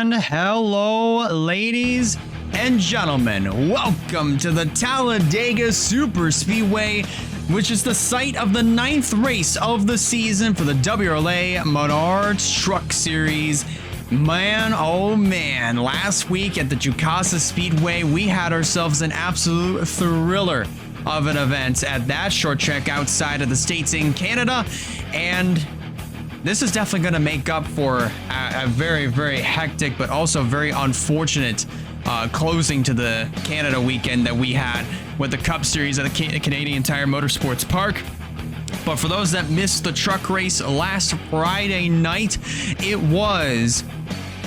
And hello, ladies and gentlemen. Welcome to the Talladega Superspeedway, which is the site of the 9th race of the season for the WRLA Menard Truck Series. Man, oh man, last week at the Jukasa Speedway, we had ourselves an absolute thriller of an event at that short track outside of the States in Canada, and this is definitely going to make up for a very, very hectic but also very unfortunate closing to the Canada weekend that we had with the Cup Series at the Canadian Tire Motorsports Park. But for those that missed the truck race last Friday night, it was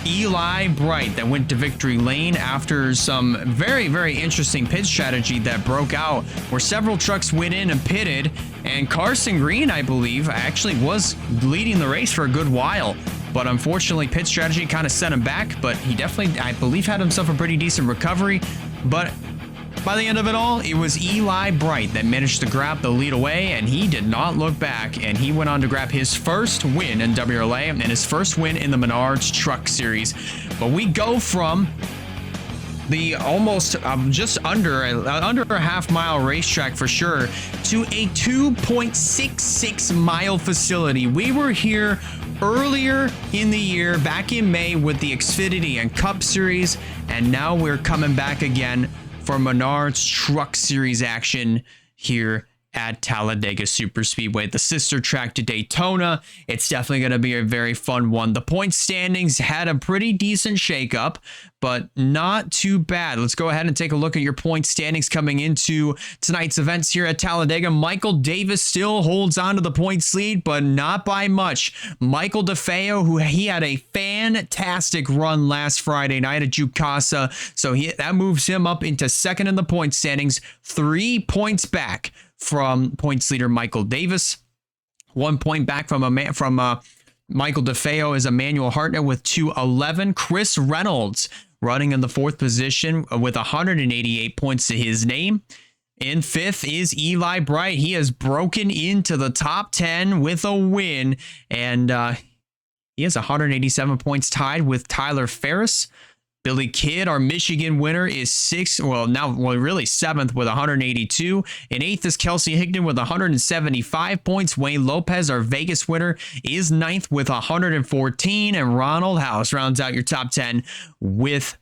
Eli Bright that went to victory lane after some very, very interesting pit strategy that broke out where several trucks went in and pitted, and Carson Green, I believe, actually was leading the race for a good while. But unfortunately, pit strategy kind of set him back, but he definitely, I believe, had himself a pretty decent recovery. But by the end of it all, it was Eli Bright that managed to grab the lead away, and he did not look back, and he went on to grab his first win in WRLA and his first win in the Menards Truck Series. But we go from the almost just under a half-mile racetrack for sure to a 2.66 mile facility. We were here earlier in the year, back in May, with the Xfinity and Cup Series, and now we're coming back again for Menard's Truck Series action here at Talladega Superspeedway, the sister track to Daytona. It's definitely going to be a very fun one. The point standings had a pretty decent shakeup, but not too bad. Let's go ahead and take a look at your point standings coming into tonight's events here at Talladega. Michael Davis still holds on to the points lead, but not by much. Michael DeFeo, he had a fantastic run last Friday night at Jukasa, so that moves him up into second in the point standings, 3 points back from points leader Michael Davis. 1 point back from Michael DeFeo is Emmanuel Hartnett with 211. Chris Reynolds running in the fourth position with 188 points to his name. In fifth is Eli Bright. He has broken into the top 10 with a win, and he has 187 points, tied with Tyler Ferris. Billy Kidd, our Michigan winner, is really seventh with 182. In eighth is Kelsey Higdon with 175 points. Wayne Lopez, our Vegas winner, is ninth with 114. And Ronald House rounds out your top 10 with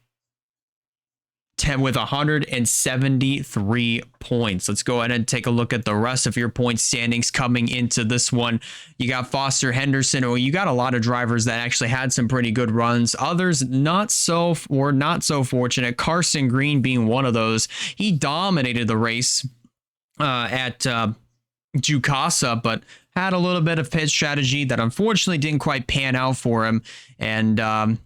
173 points. Let's go ahead and take a look at the rest of your point standings coming into this one. You got Foster Henderson. You got a lot of drivers that actually had some pretty good runs. Others not so fortunate. Carson Green being one of those. He dominated the race at Jukasa, but had a little bit of pit strategy that unfortunately didn't quite pan out for him. And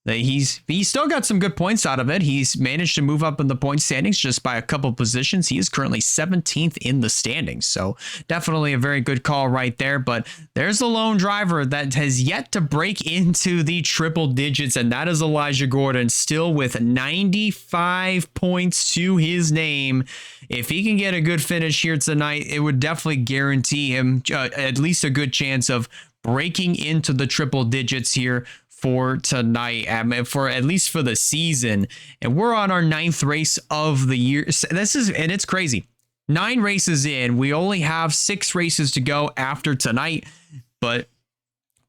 he's still got some good points out of it. He's managed to move up in the point standings just by a couple positions. He is currently 17th in the standings. So definitely a very good call right there. But there's the lone driver that has yet to break into the triple digits, and that is Elijah Gordon, still with 95 points to his name. If he can get a good finish here tonight, it would definitely guarantee him at least a good chance of breaking into the triple digits here for tonight, for at least for the season. And we're on our 9th race of the year. And it's crazy. 9 races in, we only have 6 races to go after tonight, but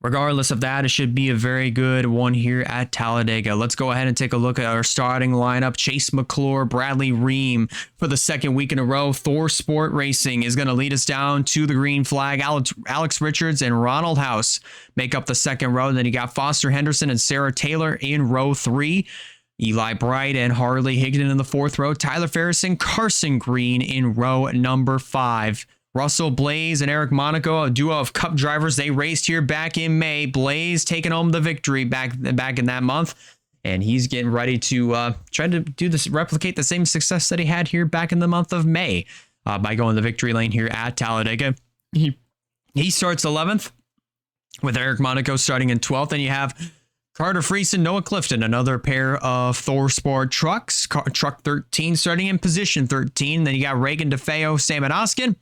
regardless of that, it should be a very good one here at Talladega. Let's go ahead and take a look at our starting lineup. Chase McClure, Bradley Ream for the second week in a row. Thor Sport Racing is going to lead us down to the green flag. Alex Richards and Ronald House make up the second row. And then you got Foster Henderson and Sarah Taylor in row 3. Eli Bright and Harley Higdon in the fourth row. Tyler Ferris and Carson Green in row number 5. Russell Blaze and Eric Monaco, a duo of Cup drivers. They raced here back in May. Blaze taking home the victory back in that month, and he's getting ready to try to replicate the same success that he had here back in the month of May by going the victory lane here at Talladega. He starts 11th with Eric Monaco starting in 12th, and you have Carter Freese and Noah Clifton, another pair of Thor Sport trucks. Truck 13 starting in position 13. Then you got Reagan DeFeo, Sam Oskin,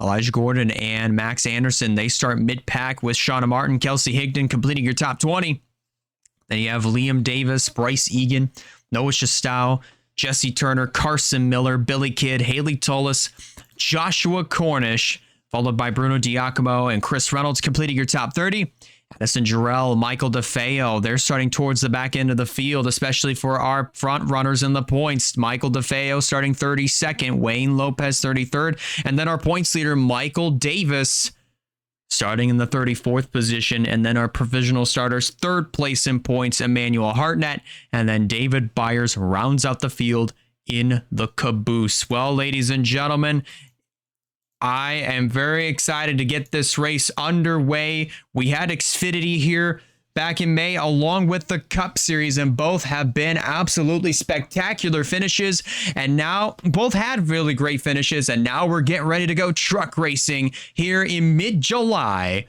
Elijah Gordon, and Max Anderson. They start mid-pack with Shauna Martin, Kelsey Higdon completing your top 20. Then you have Liam Davis, Bryce Egan, Noah Shastau, Jesse Turner, Carson Miller, Billy Kidd, Haley Tullis, Joshua Cornish, followed by Bruno Diacomo and Chris Reynolds, completing your top 30. Addison Jarrell, Michael DeFeo, they're starting towards the back end of the field, especially for our front runners in the points. Michael DeFeo starting 32nd, Wayne Lopez 33rd, and then our points leader, Michael Davis, starting in the 34th position, and then our provisional starters, third place in points, Emmanuel Hartnett, and then David Byers rounds out the field in the caboose. Well, ladies and gentlemen, I am very excited to get this race underway. We had Xfinity here back in May along with the Cup Series, and both have been absolutely spectacular finishes, and now both had really great finishes, and now we're getting ready to go truck racing here in mid-July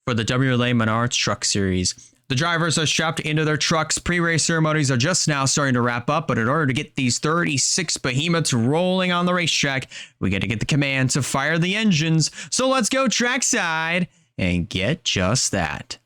for the WRLA Menard Truck Series. The drivers are strapped into their trucks. Pre-race ceremonies are just now starting to wrap up, but in order to get these 36 behemoths rolling on the racetrack, we got to get the command to fire the engines. So let's go trackside and get just that.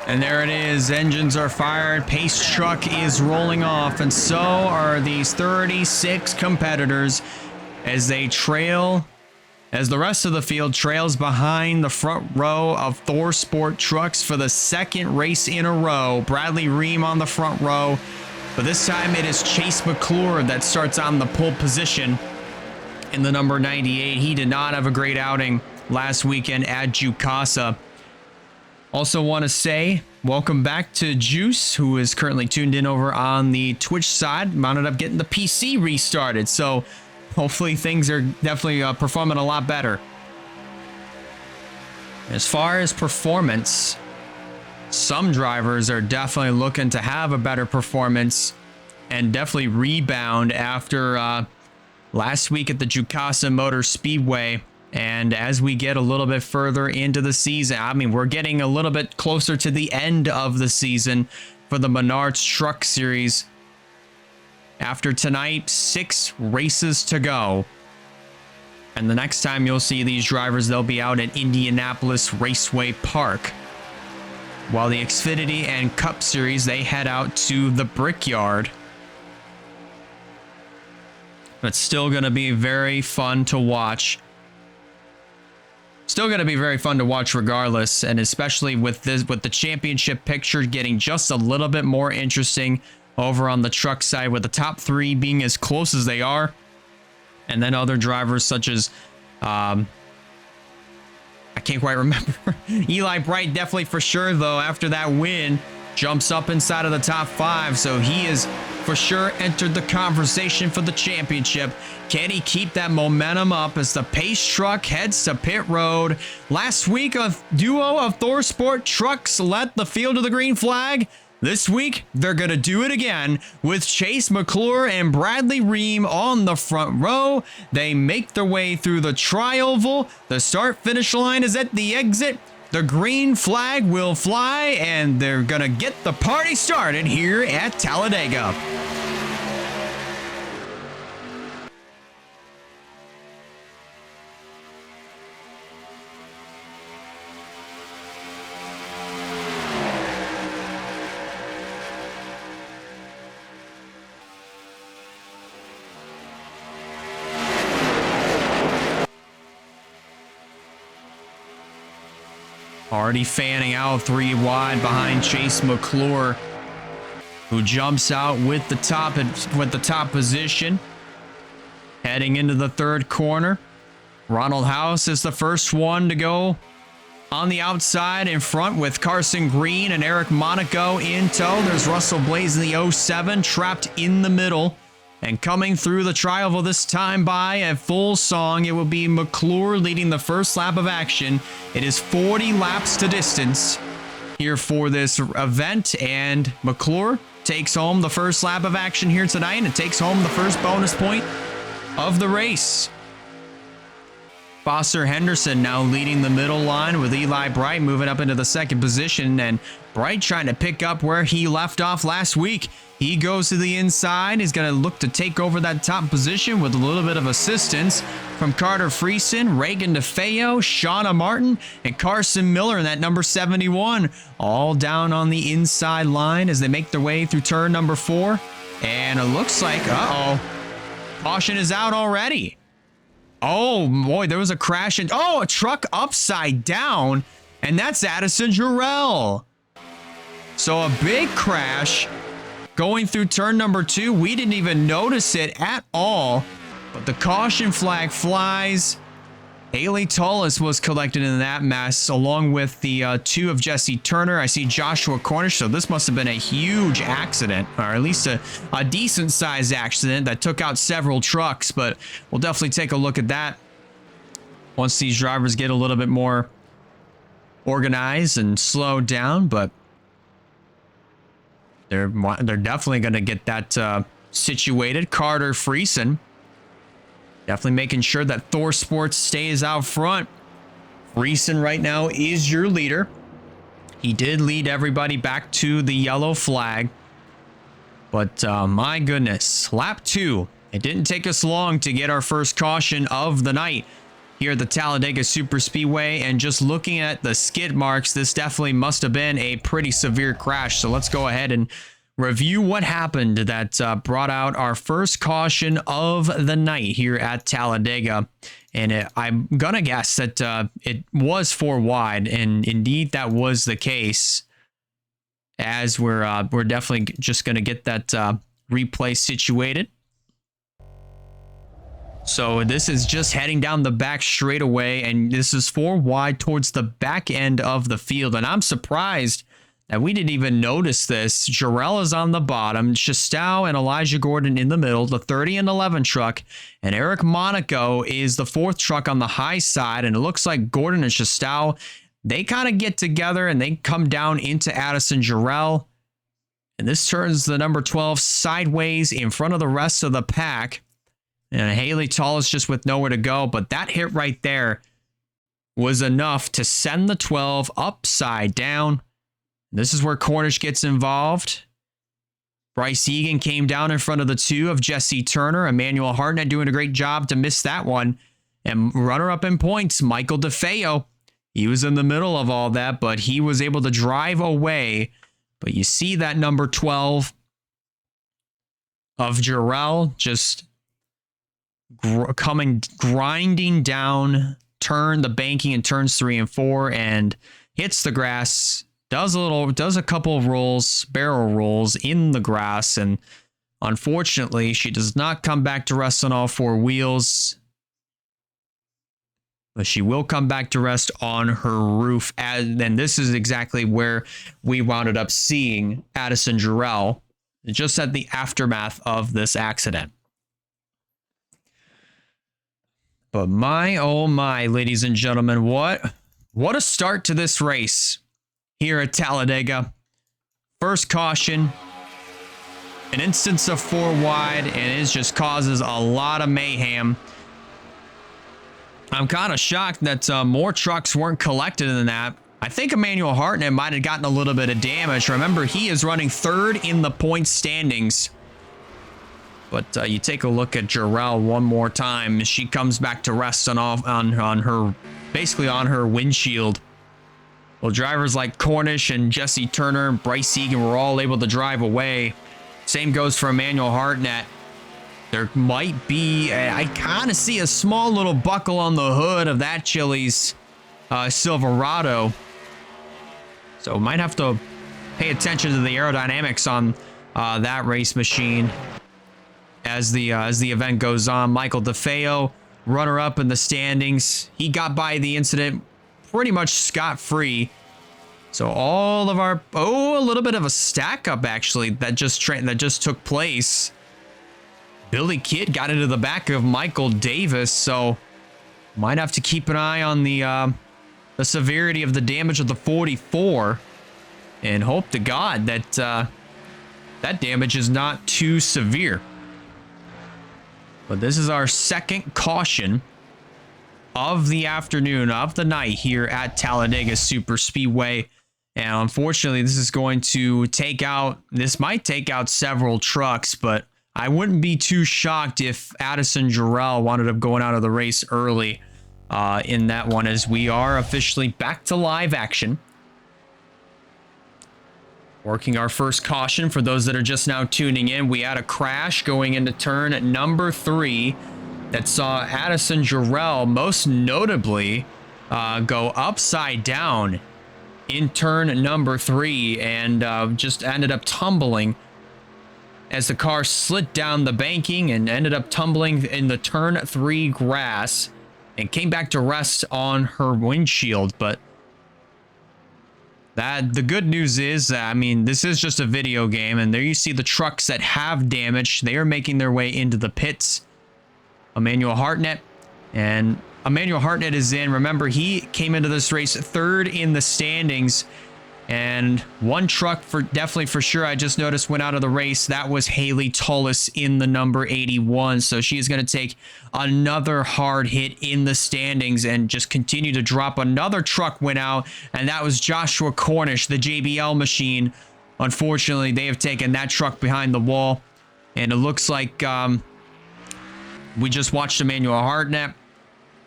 And there it is. Engines are fired. Pace truck is rolling off. And so are these 36 competitors as they trail, as the rest of the field trails behind the front row of Thor Sport trucks for the second race in a row. Bradley Ream on the front row. But this time it is Chase McClure that starts on the pole position in the number 98. He did not have a great outing last weekend at Jukasa. Also want to say welcome back to Juice, who is currently tuned in over on the Twitch side. Mounted up getting the PC restarted, so hopefully things are definitely performing a lot better. As far as performance, some drivers are definitely looking to have a better performance and definitely rebound after last week at the Jukasa Motor Speedway. And as we get a little bit further into the season, I mean, we're getting a little bit closer to the end of the season for the Menards Truck Series. After tonight, 6 races to go. And the next time you'll see these drivers, they'll be out at Indianapolis Raceway Park. While the Xfinity and Cup Series, they head out to the Brickyard. But still going to be very fun to watch. Still going to be very fun to watch regardless, and especially with the championship picture getting just a little bit more interesting over on the truck side, with the top 3 being as close as they are, and then other drivers such as I can't quite remember. Eli Bright definitely for sure though, after that win, jumps up inside of the top 5, so he is for sure entered the conversation for the championship. Can he keep that momentum up as the Pace truck heads to pit road? Last week, a duo of Thor Sport trucks led the field to the green flag. This week, they're going to do it again with Chase McClure and Bradley Ream on the front row. They make their way through the tri-oval. The start-finish line is at the exit. The green flag will fly, and they're going to get the party started here at Talladega. Already fanning out 3 wide behind Chase McClure, who jumps out with the top position. Heading into the 3rd corner, Ronald House is the first one to go on the outside in front with Carson Green and Eric Monaco in tow. There's Russell Blaze in the 07 trapped in the middle And coming through the tri-oval this time by a full song, it will be McClure leading the first lap of action. It is 40 laps to distance here for this event, and McClure takes home the first lap of action here tonight and takes home the first bonus point of the race. Foster Henderson now leading the middle line with Eli Bright moving up into the second position, and Bright trying to pick up where he left off last week. He goes to the inside. He's going to look to take over that top position with a little bit of assistance from Carter Friesen, Reagan DeFeo, Shauna Martin, and Carson Miller in that number 71, all down on the inside line as they make their way through turn number 4. And it looks like, caution is out already. Oh boy, there was a crash and a truck upside down, and that's Addison Jarrell. So a big crash going through turn number 2. We didn't even notice it at all, but the caution flag flies. Haley Tullis was collected in that mess along with the 2 of Jesse Turner. I see Joshua Cornish, so this must have been a huge accident, or at least a decent sized accident that took out several trucks, but we'll definitely take a look at that once these drivers get a little bit more organized and slowed down. But they're definitely going to get that situated. Carter Friesen definitely making sure that Thor Sports stays out front. Friesen right now is your leader. He did lead everybody back to the yellow flag. But my goodness, lap 2. It didn't take us long to get our first caution of the night here at the Talladega Superspeedway. And just looking at the skid marks, this definitely must have been a pretty severe crash. So let's go ahead and review what happened that brought out our first caution of the night here at Talladega. And I'm gonna guess that it was 4 wide, and indeed that was the case, as we're definitely just gonna get that replay situated. So this is just heading down the back straightaway, and this is 4 wide towards the back end of the field. And I'm surprised that we didn't even notice this. Jarrell is on the bottom, Shestow and Elijah Gordon in the middle, the 30 and 11 truck, and Eric Monaco is the 4th truck on the high side. And it looks like Gordon and Shestow, they kind of get together and they come down into Addison Jarrell. And this turns the number 12 sideways in front of the rest of the pack. And Haley Tullis just with nowhere to go, but that hit right there was enough to send the 12 upside down. This is where Cornish gets involved. Bryce Egan came down in front of the 2 of Jesse Turner. Emmanuel Hartnett doing a great job to miss that one. And runner-up in points, Michael DeFeo. He was in the middle of all that, but he was able to drive away. But you see that number 12 of Jarrell just grinding down the banking in turns 3 and 4, and hits the grass. Does a couple of barrel rolls in the grass, and unfortunately, she does not come back to rest on all 4 wheels. But she will come back to rest on her roof, and this is exactly where we wound up seeing Addison Jarrell, just at the aftermath of this accident. But my, oh my, ladies and gentlemen, what a start to this race here at Talladega. First caution, an instance of 4 wide, and it just causes a lot of mayhem. I'm kind of shocked that more trucks weren't collected than that. I think Emmanuel Hartnett might have gotten a little bit of damage. Remember, he is running 3rd in the point standings. But you take a look at Jarrell one more time. She comes back to rest on her, basically on her windshield. Well, drivers like Cornish and Jesse Turner and Bryce Egan were all able to drive away. Same goes for Emmanuel Hartnett. There might be, I kind of see a small little buckle on the hood of that Chili's Silverado. So might have to pay attention to the aerodynamics on that race machine as the event goes on. Michael DeFeo, runner-up in the standings. He got by the incident pretty much scot-free. So all of our, a little bit of a stack up actually that just took place. Billy Kidd got into the back of Michael Davis, so might have to keep an eye on the severity of the damage of the 44 and hope to God that that damage is not too severe. But this is our second caution of the afternoon, of the night here at Talladega Super Speedway. And unfortunately, this is going to this might take out several trucks, but I wouldn't be too shocked if Addison Jarrell wound up going out of the race early in that one, as we are officially back to live action. Working our first caution for those that are just now tuning in. We had a crash going into turn number 3 that saw Addison Jarrell most notably go upside down in turn number 3 and just ended up tumbling as the car slid down the banking and ended up tumbling in the turn 3 grass and came back to rest on her windshield. But the good news is, I mean, this is just a video game, and there you see the trucks that have damage. They are making their way into the pits. Emmanuel Hartnett, and Emmanuel Hartnett is in. Remember, he came into this race 3rd in the standings, and one truck definitely for sure I just noticed went out of the race. That was Haley Tullis in the number 81. So she's going to take another hard hit in the standings and just continue to drop. Another truck went out, and that was Joshua Cornish, the JBL machine. Unfortunately, they have taken that truck behind the wall, and it looks like we just watched Emmanuel Hartnett.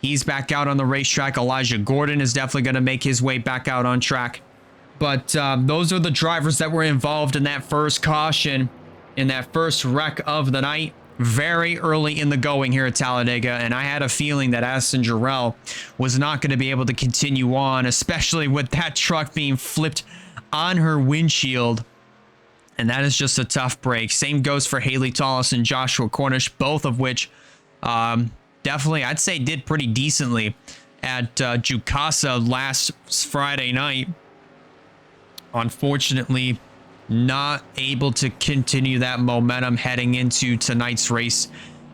He's back out on the racetrack. Elijah Gordon is definitely going to make his way back out on track. But those are the drivers that were involved in that first caution, in that first wreck of the night, very early in the going here at Talladega. And I had a feeling that Addison Jarrell was not going to be able to continue on, especially with that truck being flipped on her windshield. And that is just a tough break. Same goes for Haley Tullis and Joshua Cornish, both of which definitely, I'd say, did pretty decently at Jukasa last Friday night. Unfortunately, not able to continue that momentum heading into tonight's race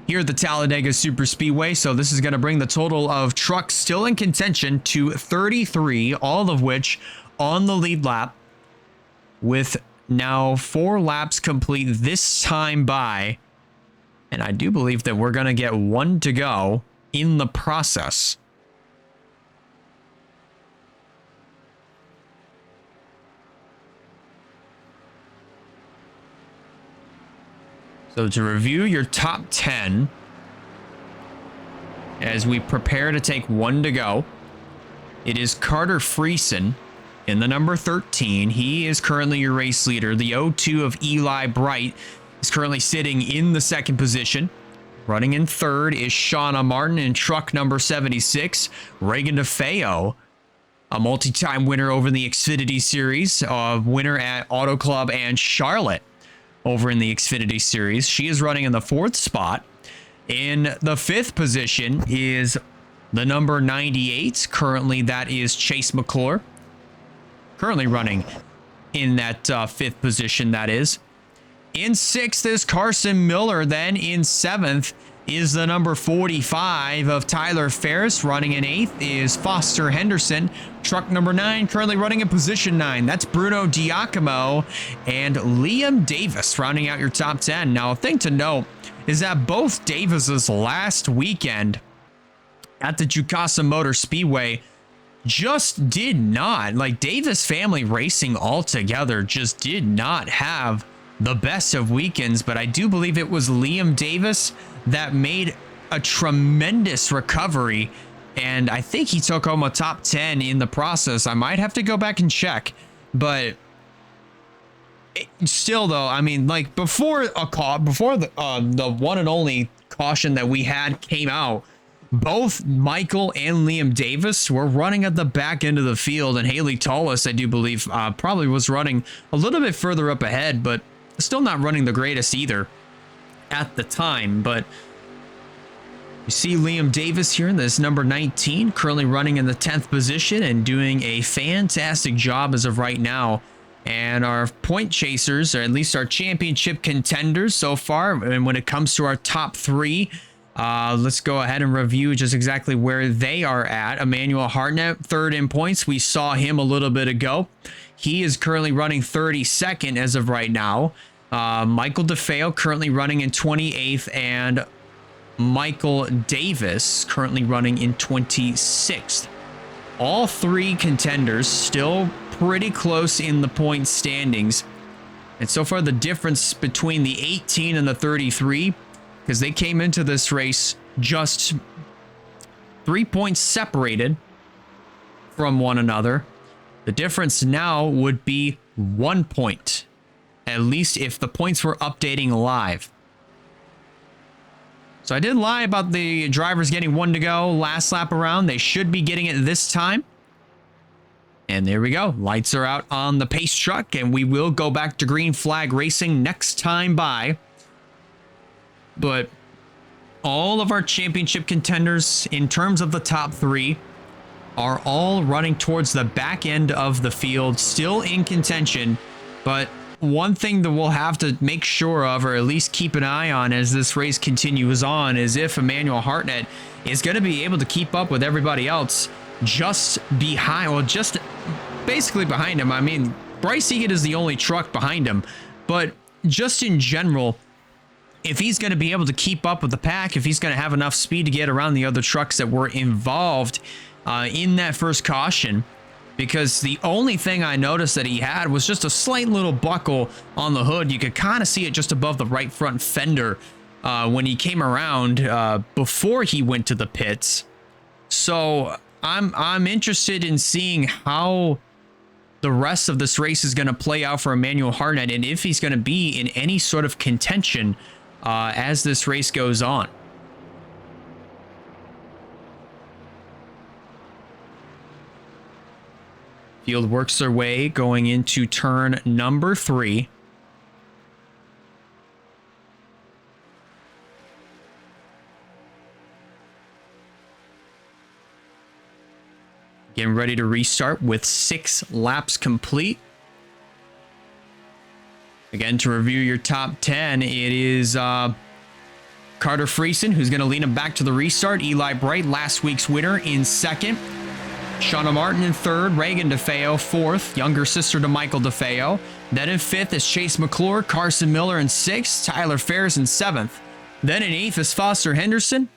here at the Talladega Super Speedway. So this is going to bring the total of trucks still in contention to 33, all of which on the lead lap, with now 4 laps complete this time by. And I do believe that we're going to get 1 to go in the process. So to review your top 10, as we prepare to take 1 to go, it is Carter Friesen in the number 13. He is currently your race leader. The 02 of Eli Bright is currently sitting in the 2nd position. Running in 3rd is Shauna Martin in truck number 76. Reagan DeFeo, a multi-time winner over the Xfinity Series, winner at Auto Club and Charlotte over in the Xfinity Series. She is running in the 4th spot. In the 5th position is the number 98. Currently, that is Chase McClure. Currently running in that 5th position, that is. In 6th is Carson Miller. Then in 7th is the number 45 of Tyler Ferris. Running in 8th is Foster Henderson. Truck number 9 currently running in position 9. That's Bruno Giacomo and Liam Davis rounding out your top 10. Now, a thing to note is that both Davis's last weekend at the Jukasa Motor Speedway just did not, like, Davis Family Racing altogether just did not have the best of weekends. But I do believe it was Liam Davis that made a tremendous recovery, and I think he took home a top 10 in the process. I might have to go back and check, but still, though, I mean, like, before the one and only caution that we had came out, both Michael and Liam Davis were running at the back end of the field, and Haley Tullis, I do believe, probably was running a little bit further up ahead, but still not running the greatest either at the time. But you see Liam Davis here in this number 19, currently running in the 10th position and doing a fantastic job as of right now And our point chasers, or at least our championship contenders so far, and when it comes to our top three, let's go ahead and review just exactly where they are at. Emmanuel Hartnett, third in points. We saw him a little bit ago. He is currently running 32nd as of right now. Michael DeFeo currently running in 28th, and Michael Davis currently running in 26th. All three contenders still pretty close in the point standings. And so far the difference between the 18 and the 33, because they came into this race just 3 points separated from one another. The difference now would be 1 point, at least if the points were updating live. So I did lie about the drivers getting one to go last lap around. They should be getting it this time. And there we go. Lights are out on the pace truck, and we will go back to green flag racing next time by. But all of our championship contenders in terms of the top three are all running towards the back end of the field, still in contention. But one thing that we'll have to make sure of, or at least keep an eye on as this race continues on, is if Emmanuel Hartnett is going to be able to keep up with everybody else just behind, well, just basically behind him. I mean, Bryce Egan is the only truck behind him, but just in general, if he's going to be able to keep up with the pack, if he's going to have enough speed to get around the other trucks that were involved in that first caution, because the only thing I noticed that he had was just a slight little buckle on the hood. You could kind of see it just above the right front fender when he came around before he went to the pits. So I'm interested in seeing how the rest of this race is going to play out for Emmanuel Hartnett, and if he's going to be in any sort of contention as this race goes on. Field works their way going into turn number 3. Getting ready to restart with 6 laps complete. Again, to review your top 10, it is Carter Friesen, who's going to lead him back to the restart. Eli Bright, last week's winner, in second. Shauna Martin in third. Reagan DeFeo, fourth. Younger sister to Michael DeFeo. Then in fifth is Chase McClure. Carson Miller in sixth. Tyler Ferris in seventh. Then in eighth is Foster Henderson.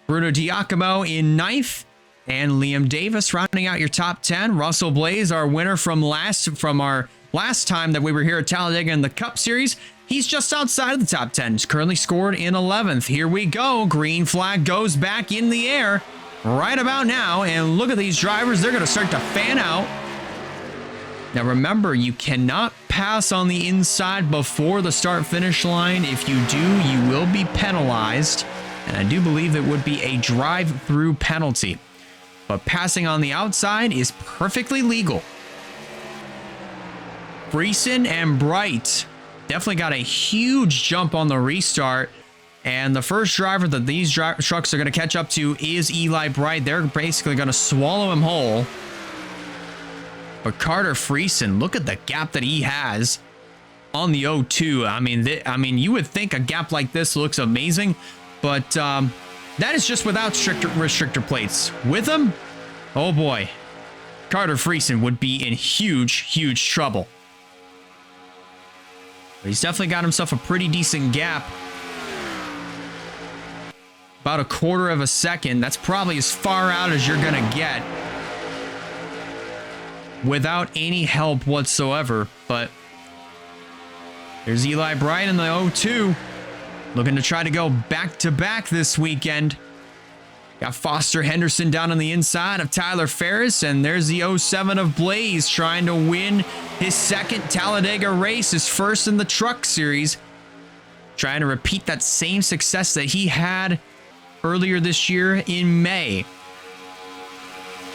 Bruno Diacomo in ninth. And Liam Davis rounding out your top 10. Russell Blaze, our winner from our last time that we were here at Talladega in the Cup Series. He's just outside of the top 10. He's currently scored in 11th. Here we go. Green flag goes back in the air right about now. And look at these drivers. They're going to start to fan out. Now remember, you cannot pass on the inside before the start-finish line. If you do, you will be penalized. And I do believe it would be a drive-through penalty. But passing on the outside is perfectly legal. Friesen and Bright definitely got a huge jump on the restart. And the first driver that these trucks are going to catch up to is Eli Bright. They're basically going to swallow him whole. But Carter Friesen, look at the gap that he has on the 0-2. I mean, you would think a gap like this looks amazing, but that is just without restrictor plates. With them, oh boy, Carter Friesen would be in huge, huge trouble. But he's definitely got himself a pretty decent gap. About a quarter of a second. That's probably as far out as you're going to get without any help whatsoever. But there's Eli Bright in the 0-2. Looking to try to go back-to-back this weekend. Got Foster Henderson down on the inside of Tyler Ferris, and there's the 07 of Blaze trying to win his second Talladega race, his first in the Truck Series. Trying to repeat that same success that he had earlier this year in May.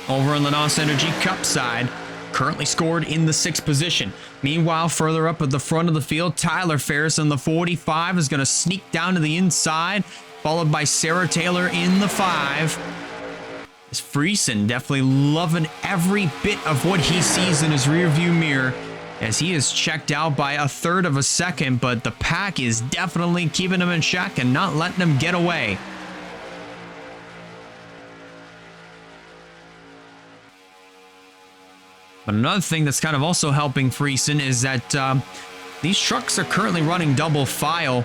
Over on the NOS Energy Cup side, currently scored in the 6th position. Meanwhile, further up at the front of the field, Tyler Ferris in the 45 is going to sneak down to the inside, followed by Sarah Taylor in the 5. Friesen definitely loving every bit of what he sees in his rearview mirror as he is checked out by a third of a second, but the pack is definitely keeping him in check and not letting him get away. But another thing that's kind of also helping Friesen is that these trucks are currently running double file,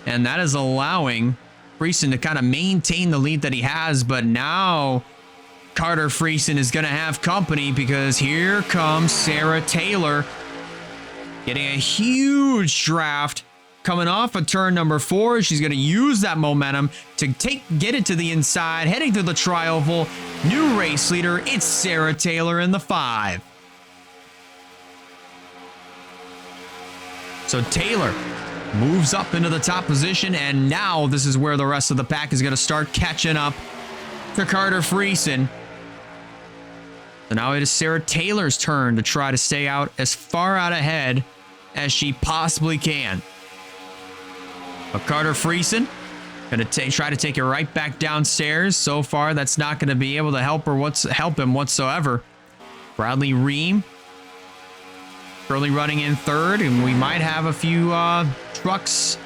and that is allowing Friesen to kind of maintain the lead that he has. But now Carter Friesen is going to have company, because here comes Sarah Taylor getting a huge draft coming off of turn number 4. She's going to use that momentum to get it to the inside, heading to the trioval. New race leader, it's Sarah Taylor in the 5. So Taylor moves up into the top position, and now this is where the rest of the pack is going to start catching up to Carter Friesen. So now it is Sarah Taylor's turn to try to stay out as far out ahead as she possibly can. But Carter Friesen going to try to take it right back downstairs. So far, that's not going to be able to help him whatsoever. Bradley Ream currently running in third, and we might have a few trucks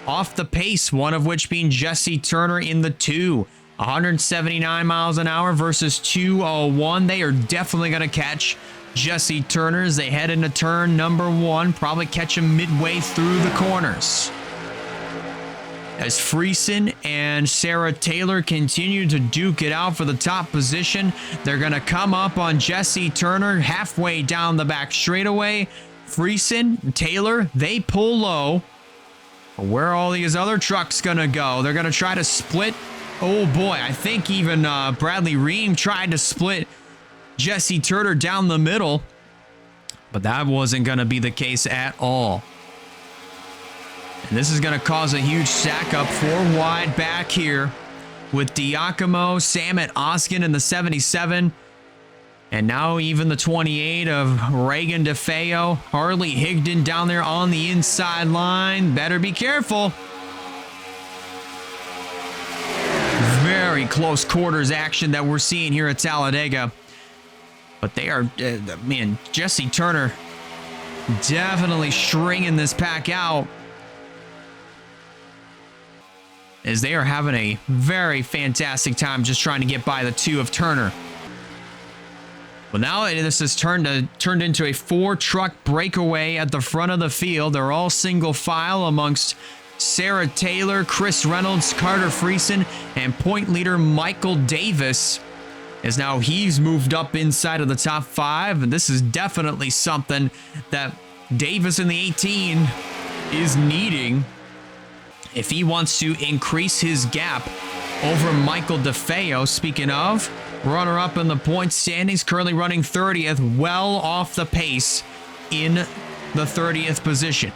off the pace, one of which being Jesse Turner in the 2. 179 miles an hour versus 201. They are definitely going to catch Jesse Turner as they head into turn number 1. Probably catch him midway through the corners. As Friesen and Sarah Taylor continue to duke it out for the top position, they're going to come up on Jesse Turner halfway down the back straightaway. Friesen, Taylor, they pull low. Where are all these other trucks going to go? They're going to try to split. Oh boy, I think even Bradley Ream tried to split Jesse Turner down the middle, but that wasn't going to be the case at all. And this is going to cause a huge stack up 4 wide back here with Diacomo, Samet Oskin in the 77, and now even the 28 of Reagan DeFeo. Harley Higdon down there on the inside line. Better be careful. Very close quarters action that we're seeing here at Talladega. But they are, man, Jesse Turner definitely stringing this pack out, as they are having a very fantastic time just trying to get by the 2 of Turner. Well, now this has turned into a 4-truck breakaway at the front of the field. They're all single file amongst Sarah Taylor, Chris Reynolds, Carter Friesen, and point leader Michael Davis, as now he's moved up inside of the top 5. And this is definitely something that Davis in the 18 is needing if he wants to increase his gap over Michael DeFeo. Speaking of, runner-up in the point standings, currently running 30th, well off the pace in the 30th position.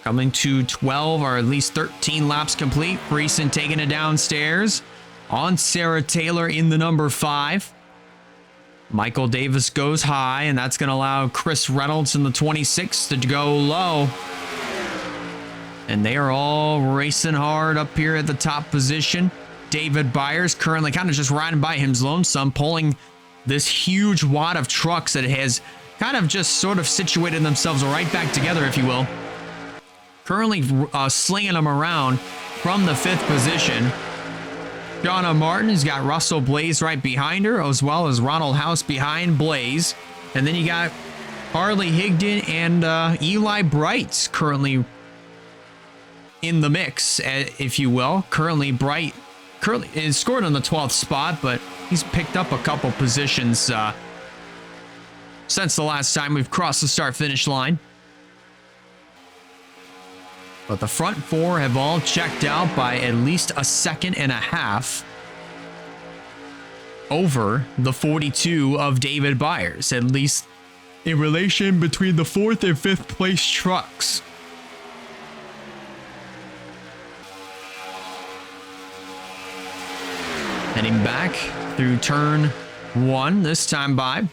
Coming to 12 or at least 13 laps complete. Friesen taking it downstairs on Sarah Taylor in the number 5. Michael Davis goes high, and that's going to allow Chris Reynolds in the 26 to go low. And they are all racing hard up here at the top position. David Byers currently kind of just riding by his lonesome, pulling this huge wad of trucks that has kind of just sort of situated themselves right back together, if you will. Currently slinging them around from the 5th position. Shauna Martin has got Russell Blaze right behind her, as well as Ronald House behind Blaze. And then you got Harley Higdon and Eli Bright currently in the mix, if you will. Currently is scored on the 12th spot, but he's picked up a couple positions since the last time we've crossed the start-finish line. But the front 4 have all checked out by at least a second and a half over the 42 of David Byers, at least in relation between the 4th and 5th place trucks. Heading back through turn 1 this time by.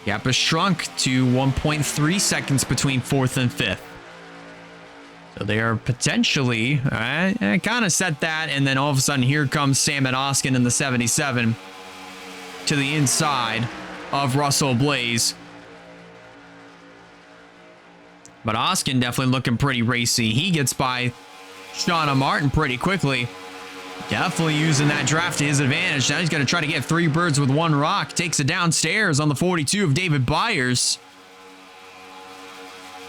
Gap has shrunk to 1.3 seconds between 4th and 5th. So they are potentially, kind of set that, and then all of a sudden here comes Sam and Oskin in the 77 to the inside of Russell Blaze. But Oskin definitely looking pretty racy. He gets by Shauna Martin pretty quickly. Definitely using that draft to his advantage. Now he's going to try to get 3 birds with 1 rock. Takes it downstairs on the 42 of David Byers.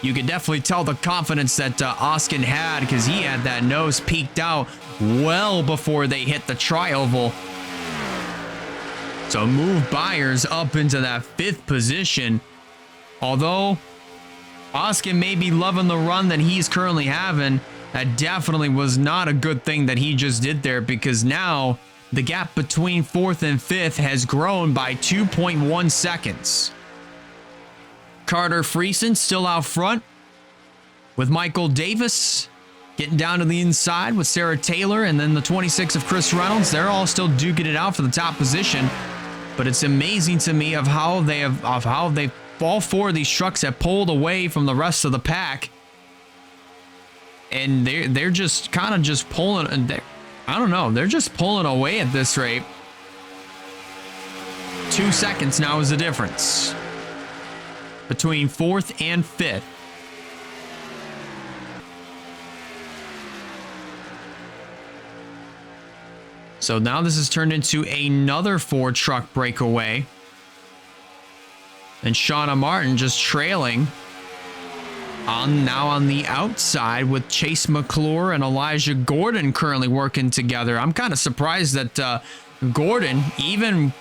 You could definitely tell the confidence that Oskin had, because he had that nose peeked out well before they hit the tri-oval. So move Byers up into that 5th position. Although Oskin may be loving the run that he's currently having, that definitely was not a good thing that he just did there, because now the gap between 4th and 5th has grown by 2.1 seconds. Carter Friesen still out front with Michael Davis getting down to the inside with Sarah Taylor, and then the 26 of Chris Reynolds. They're all still duking it out for the top position, but it's amazing to me of how all 4 of these trucks have pulled away from the rest of the pack, and they're just kind of just pulling. I don't know, they're just pulling away at this rate. 2 seconds now is the difference between 4th and 5th. So now this has turned into another 4-truck breakaway. And Shauna Martin just trailing now on the outside with Chase McClure and Elijah Gordon currently working together. I'm kind of surprised that Gordon, even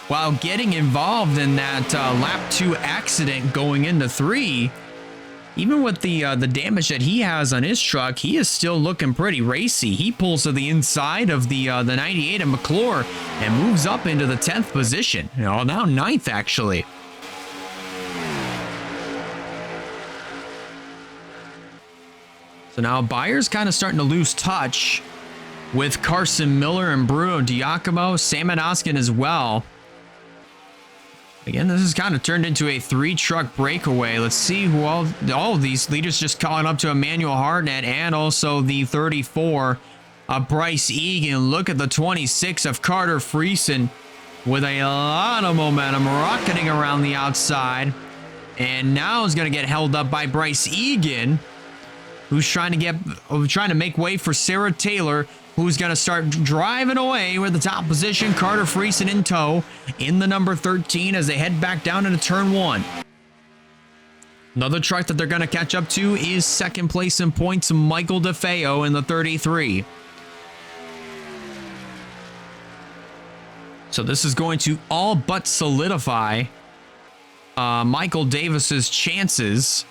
while getting involved in that lap 2 accident going into 3, even with the damage that he has on his truck, he is still looking pretty racy. He pulls to the inside of the 98 of McClure and moves up into the 10th position. Now 9th actually. So now Byers kind of starting to lose touch with Carson Miller and Bruno Diacomo, Sam and Oskin as well. Again, this has kind of turned into a 3-truck breakaway. Let's see who all of these leaders just calling up to Emmanuel Hartnett, and also the 34 of Bryce Egan. Look at the 26 of Carter Friesen with a lot of momentum rocketing around the outside. And now is going to get held up by Bryce Egan, who's trying to make way for Sarah Taylor, who's going to start driving away with the top position. Carter Friesen in tow in the number 13 as they head back down into turn 1. Another truck that they're going to catch up to is 2nd place in points, Michael DeFeo in the 33. So this is going to all but solidify Michael Davis's chances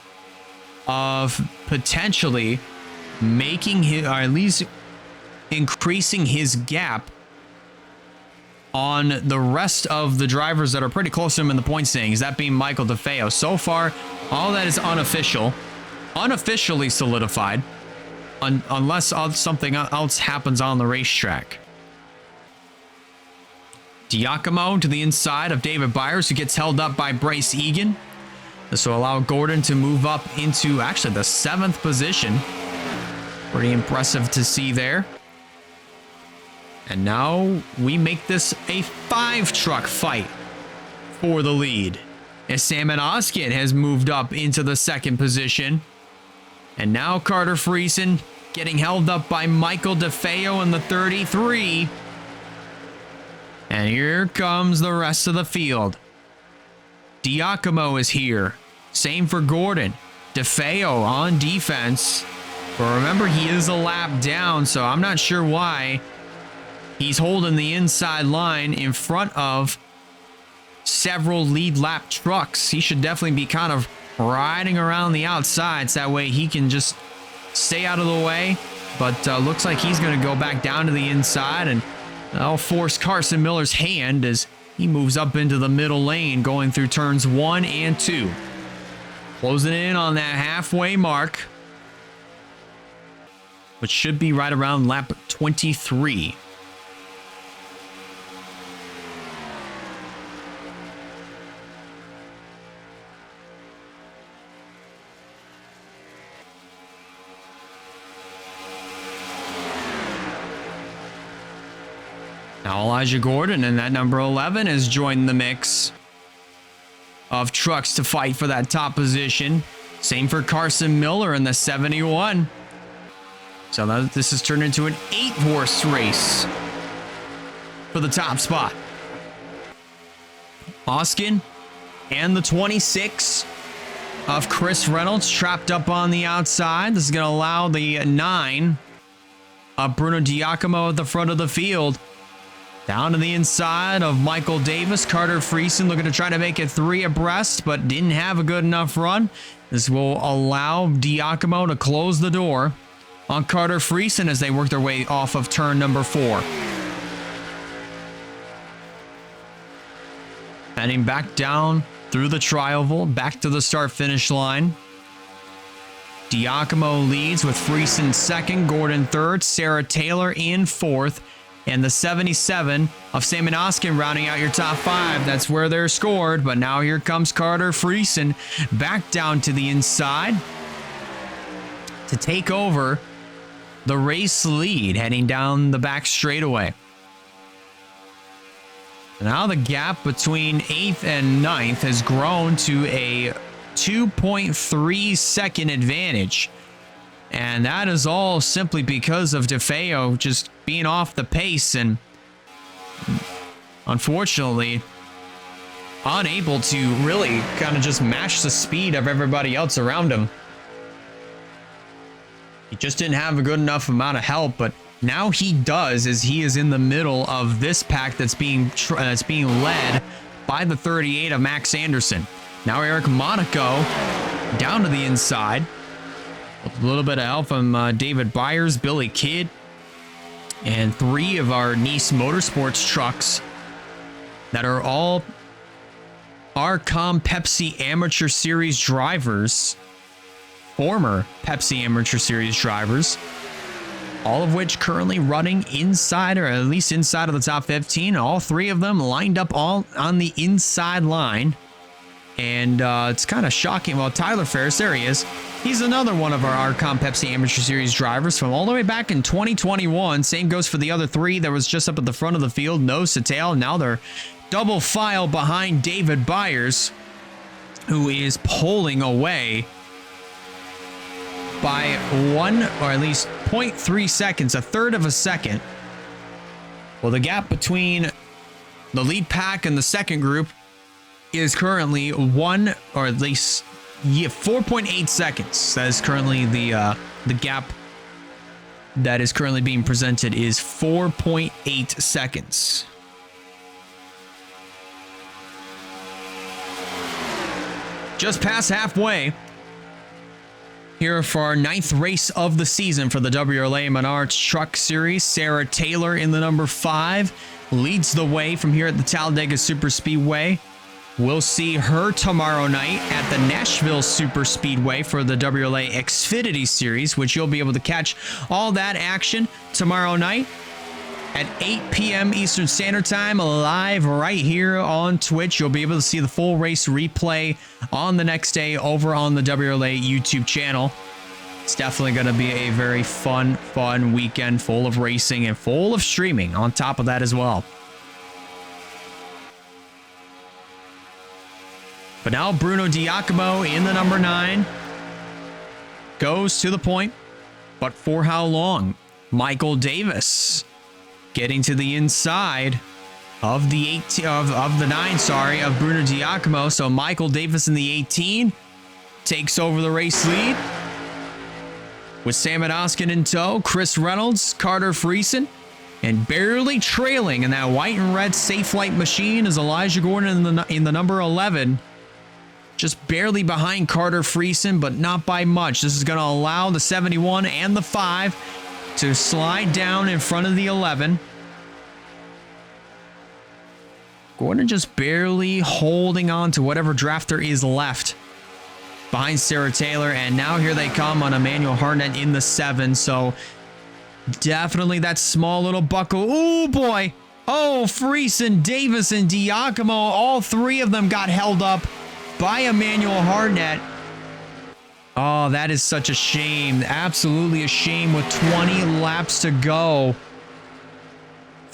of potentially making his, or at least increasing his gap on the rest of the drivers that are pretty close to him in the point standings, that being Michael DeFeo. So far, all that is unofficially solidified, unless something else happens on the racetrack. Diacomo to the inside of David Byers, who gets held up by Bryce Egan. This will allow Gordon to move up into actually the 7th position. Pretty impressive to see there. And now we make this a 5-truck fight for the lead, as Sam and Oskin has moved up into the 2nd position. And now Carter Friesen getting held up by Michael DeFeo in the 33. And here comes the rest of the field. Diacomo is here. Same for Gordon. DeFeo on defense. But remember, he is a lap down, so I'm not sure why he's holding the inside line in front of several lead lap trucks. He should definitely be kind of riding around the outsides. That way he can just stay out of the way. But looks like he's going to go back down to the inside, and that'll force Carson Miller's hand as he moves up into the middle lane, going through turns 1 and 2. Closing in on that halfway mark, which should be right around lap 23. Now Elijah Gordon in that number 11 has joined the mix of trucks to fight for that top position. Same for Carson Miller in the 71. So this has turned into an 8-horse race for the top spot. Oskin and the 26 of Chris Reynolds trapped up on the outside. This is going to allow the 9 of Bruno Giacomo at the front of the field. Down to the inside of Michael Davis. Carter Friesen looking to try to make it 3 abreast, but didn't have a good enough run. This will allow Giacomo to close the door on Carter Friesen as they work their way off of turn number 4. Heading back down through the trioval, back to the start-finish line. Giacomo leads with Friesen second, Gordon third, Sarah Taylor in fourth, and the 77 of Sam and Oskin rounding out your top 5. That's where they're scored, but now here comes Carter Friesen back down to the inside to take over the race lead, heading down the back straightaway. Now the gap between 8th and 9th has grown to a 2.3 second advantage. And that is all simply because of DeFeo just being off the pace and unfortunately unable to really kind of just match the speed of everybody else around him. He just didn't have a good enough amount of help, but now he does, as he is in the middle of this pack that's being led by the 38 of Max Anderson. Now Eric Monaco down to the inside. With a little bit of help from David Byers, Billy Kidd, and 3 of our Nice Motorsports trucks that are all Arcom Pepsi Amateur Series drivers, former Pepsi Amateur Series drivers, all of which currently running inside, or at least inside of the top 15. All 3 of them lined up all on the inside line. And it's kind of shocking. Well, Tyler Ferris, there he is. He's another one of our Arcom Pepsi Amateur Series drivers from all the way back in 2021. Same goes for the other 3 that was just up at the front of the field, nose to tail. Now they're double file behind David Byers, who is pulling away by 1 or at least 0.3 seconds, a third of a second. Well, the gap between the lead pack and the second group is currently 1 or at least 4.8 seconds. That is currently the gap that is currently being presented is 4.8 seconds. Just past halfway here for our 9th race of the season for the WRLA Menard Truck Series. Sarah Taylor in the number 5 leads the way from here at the Talladega Super Speedway. We'll see her tomorrow night at the Nashville Super Speedway for the WRLA Xfinity Series, which you'll be able to catch all that action tomorrow night at 8 p.m. Eastern Standard Time, live right here on Twitch. You'll be able to see the full race replay on the next day over on the WRLA YouTube channel. It's definitely going to be a very fun weekend full of racing and full of streaming on top of that as well. But now Bruno Giacomo in the number 9 goes to the point, but for how long? Michael Davis getting to the inside of the 18 of the 9, sorry, of Bruno Giacomo. So Michael Davis in the 18 takes over the race lead with Sam Oskin in tow. Chris Reynolds, Carter Friesen, and barely trailing in that white and red Safe Flight machine is Elijah Gordon in the number 11. Just barely behind Carter Friesen, but not by much. This is going to allow the 71 and the 5 to slide down in front of the 11. Gordon just barely holding on to whatever draft there is left behind Sarah Taylor. And now here they come on Emmanuel Harnett in the 7. So definitely that small little buckle. Oh, boy. Oh, Friesen, Davis, and Giacomo. All 3 of them got held up by Emmanuel Harnett. Oh, that is such a shame. Absolutely a shame with 20 laps to go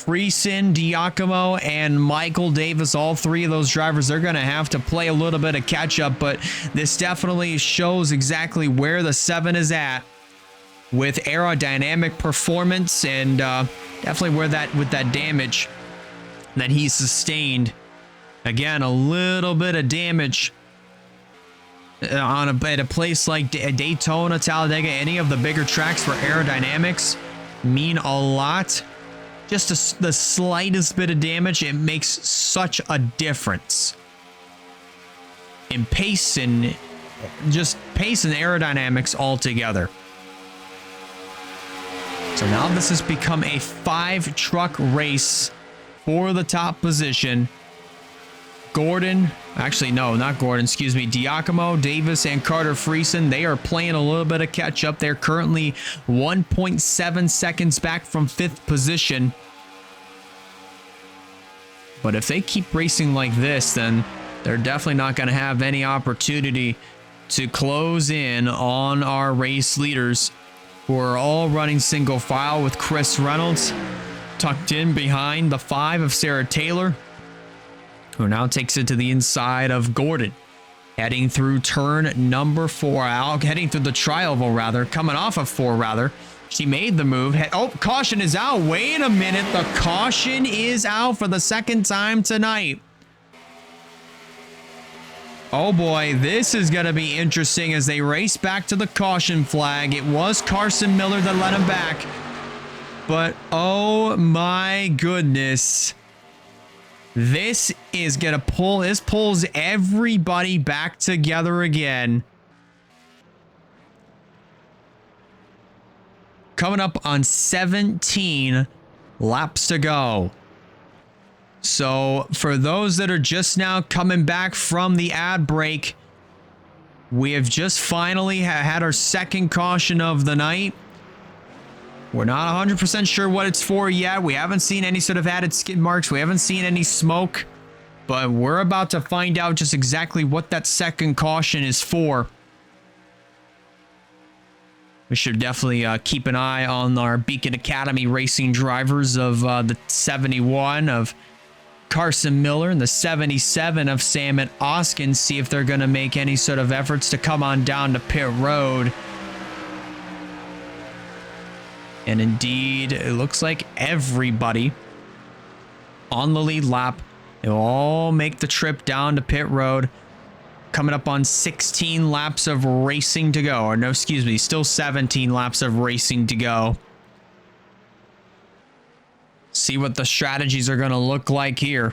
Friesen, Giacomo, and Michael Davis, all three of those drivers, they're going to have to play a little bit of catch up, but this definitely shows exactly where the 7 is at with aerodynamic performance and definitely where that with that damage that he sustained. Again, a little bit of damage at a place like Daytona, Talladega, any of the bigger tracks for aerodynamics mean a lot. Just the slightest bit of damage, it makes such a difference in pace and just pace and aerodynamics altogether. So now this has become a 5-truck race for the top position. Gordon, actually no, not Gordon, excuse me, Giacomo, Davis, and Carter Friesen, they are playing a little bit of catch up. They're currently 1.7 seconds back from 5th position. But if they keep racing like this, then they're definitely not going to have any opportunity to close in on our race leaders, who are all running single file with Chris Reynolds tucked in behind the 5 of Sarah Taylor, who now takes it to the inside of Gordon, heading through turn number 4, heading through the tri-oval rather, coming off of 4 rather. She made the move. Oh, caution is out. Wait a minute. The caution is out for the 2nd time tonight. Oh boy, this is going to be interesting as they race back to the caution flag. It was Carson Miller that let him back. But oh my goodness. This is going to this pulls everybody back together again. Coming up on 17 laps to go. So for those that are just now coming back from the ad break, we have just finally had our 2nd caution of the night. We're not 100% sure what it's for yet. We haven't seen any sort of added skid marks. We haven't seen any smoke, but we're about to find out just exactly what that 2nd caution is for. We should definitely keep an eye on our Beacon Academy racing drivers of the 71 of Carson Miller and the 77 of Sam Oskin, see if they're going to make any sort of efforts to come on down to pit road. And indeed, it looks like everybody on the lead lap, they'll all make the trip down to pit road. Coming up on 16 laps of racing to go. Or no, excuse me, still 17 laps of racing to go. See what the strategies are going to look like here.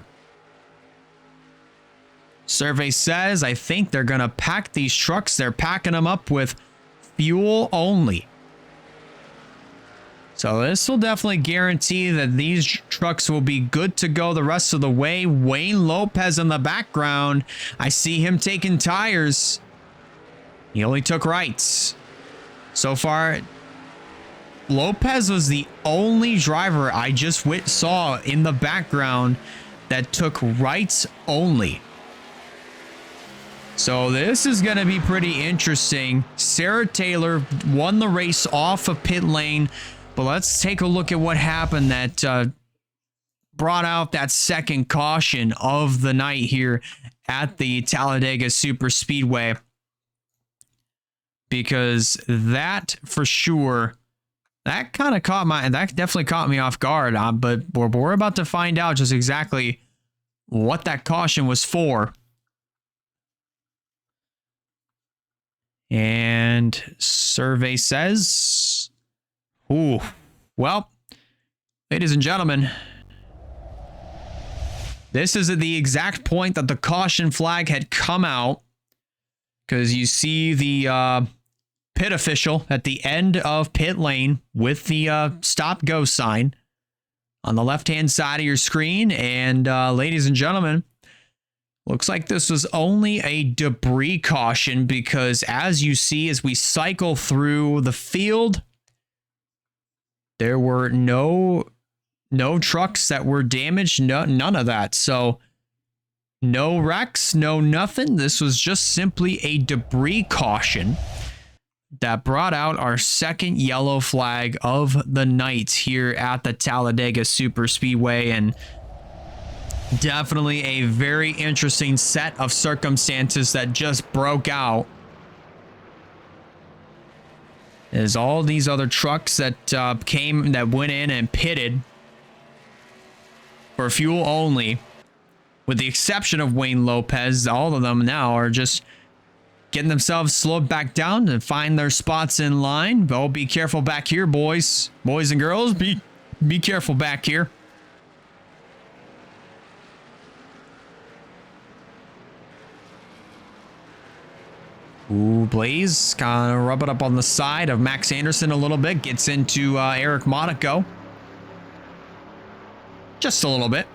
Survey says, I think they're going to pack these trucks. They're packing them up with fuel only. So this will definitely guarantee that these trucks will be good to go the rest of the way. Wayne Lopez in the background. I see him taking tires. He only took rights. So far, Lopez was the only driver I just saw in the background that took rights only. So this is going to be pretty interesting. Sarah Taylor won the race off of pit lane. But let's take a look at what happened that brought out that 2nd caution of the night here at the Talladega Super Speedway. Because that for sure, that definitely caught me off guard. But we're about to find out just exactly what that caution was for. And survey says, ooh, well, ladies and gentlemen, this is at the exact point that the caution flag had come out, because you see the pit official at the end of pit lane with the stop go sign on the left-hand side of your screen. And ladies and gentlemen, looks like this was only a debris caution, because as you see, as we cycle through the field, there were no trucks that were damaged, none of that. So no wrecks, no nothing. This was just simply a debris caution. that brought out our second yellow flag of the night here at the Talladega Super Speedway, and definitely a very interesting set of circumstances that just broke out as all these other trucks that went in and pitted for fuel only, with the exception of Wayne Lopez. All of them now are just getting themselves slowed back down to find their spots in line. Oh, be careful back here, boys and girls. Be careful back here. Ooh, Blaze kind of rub it up on the side of Max Anderson a little bit. Gets into Eric Monaco. Just a little bit.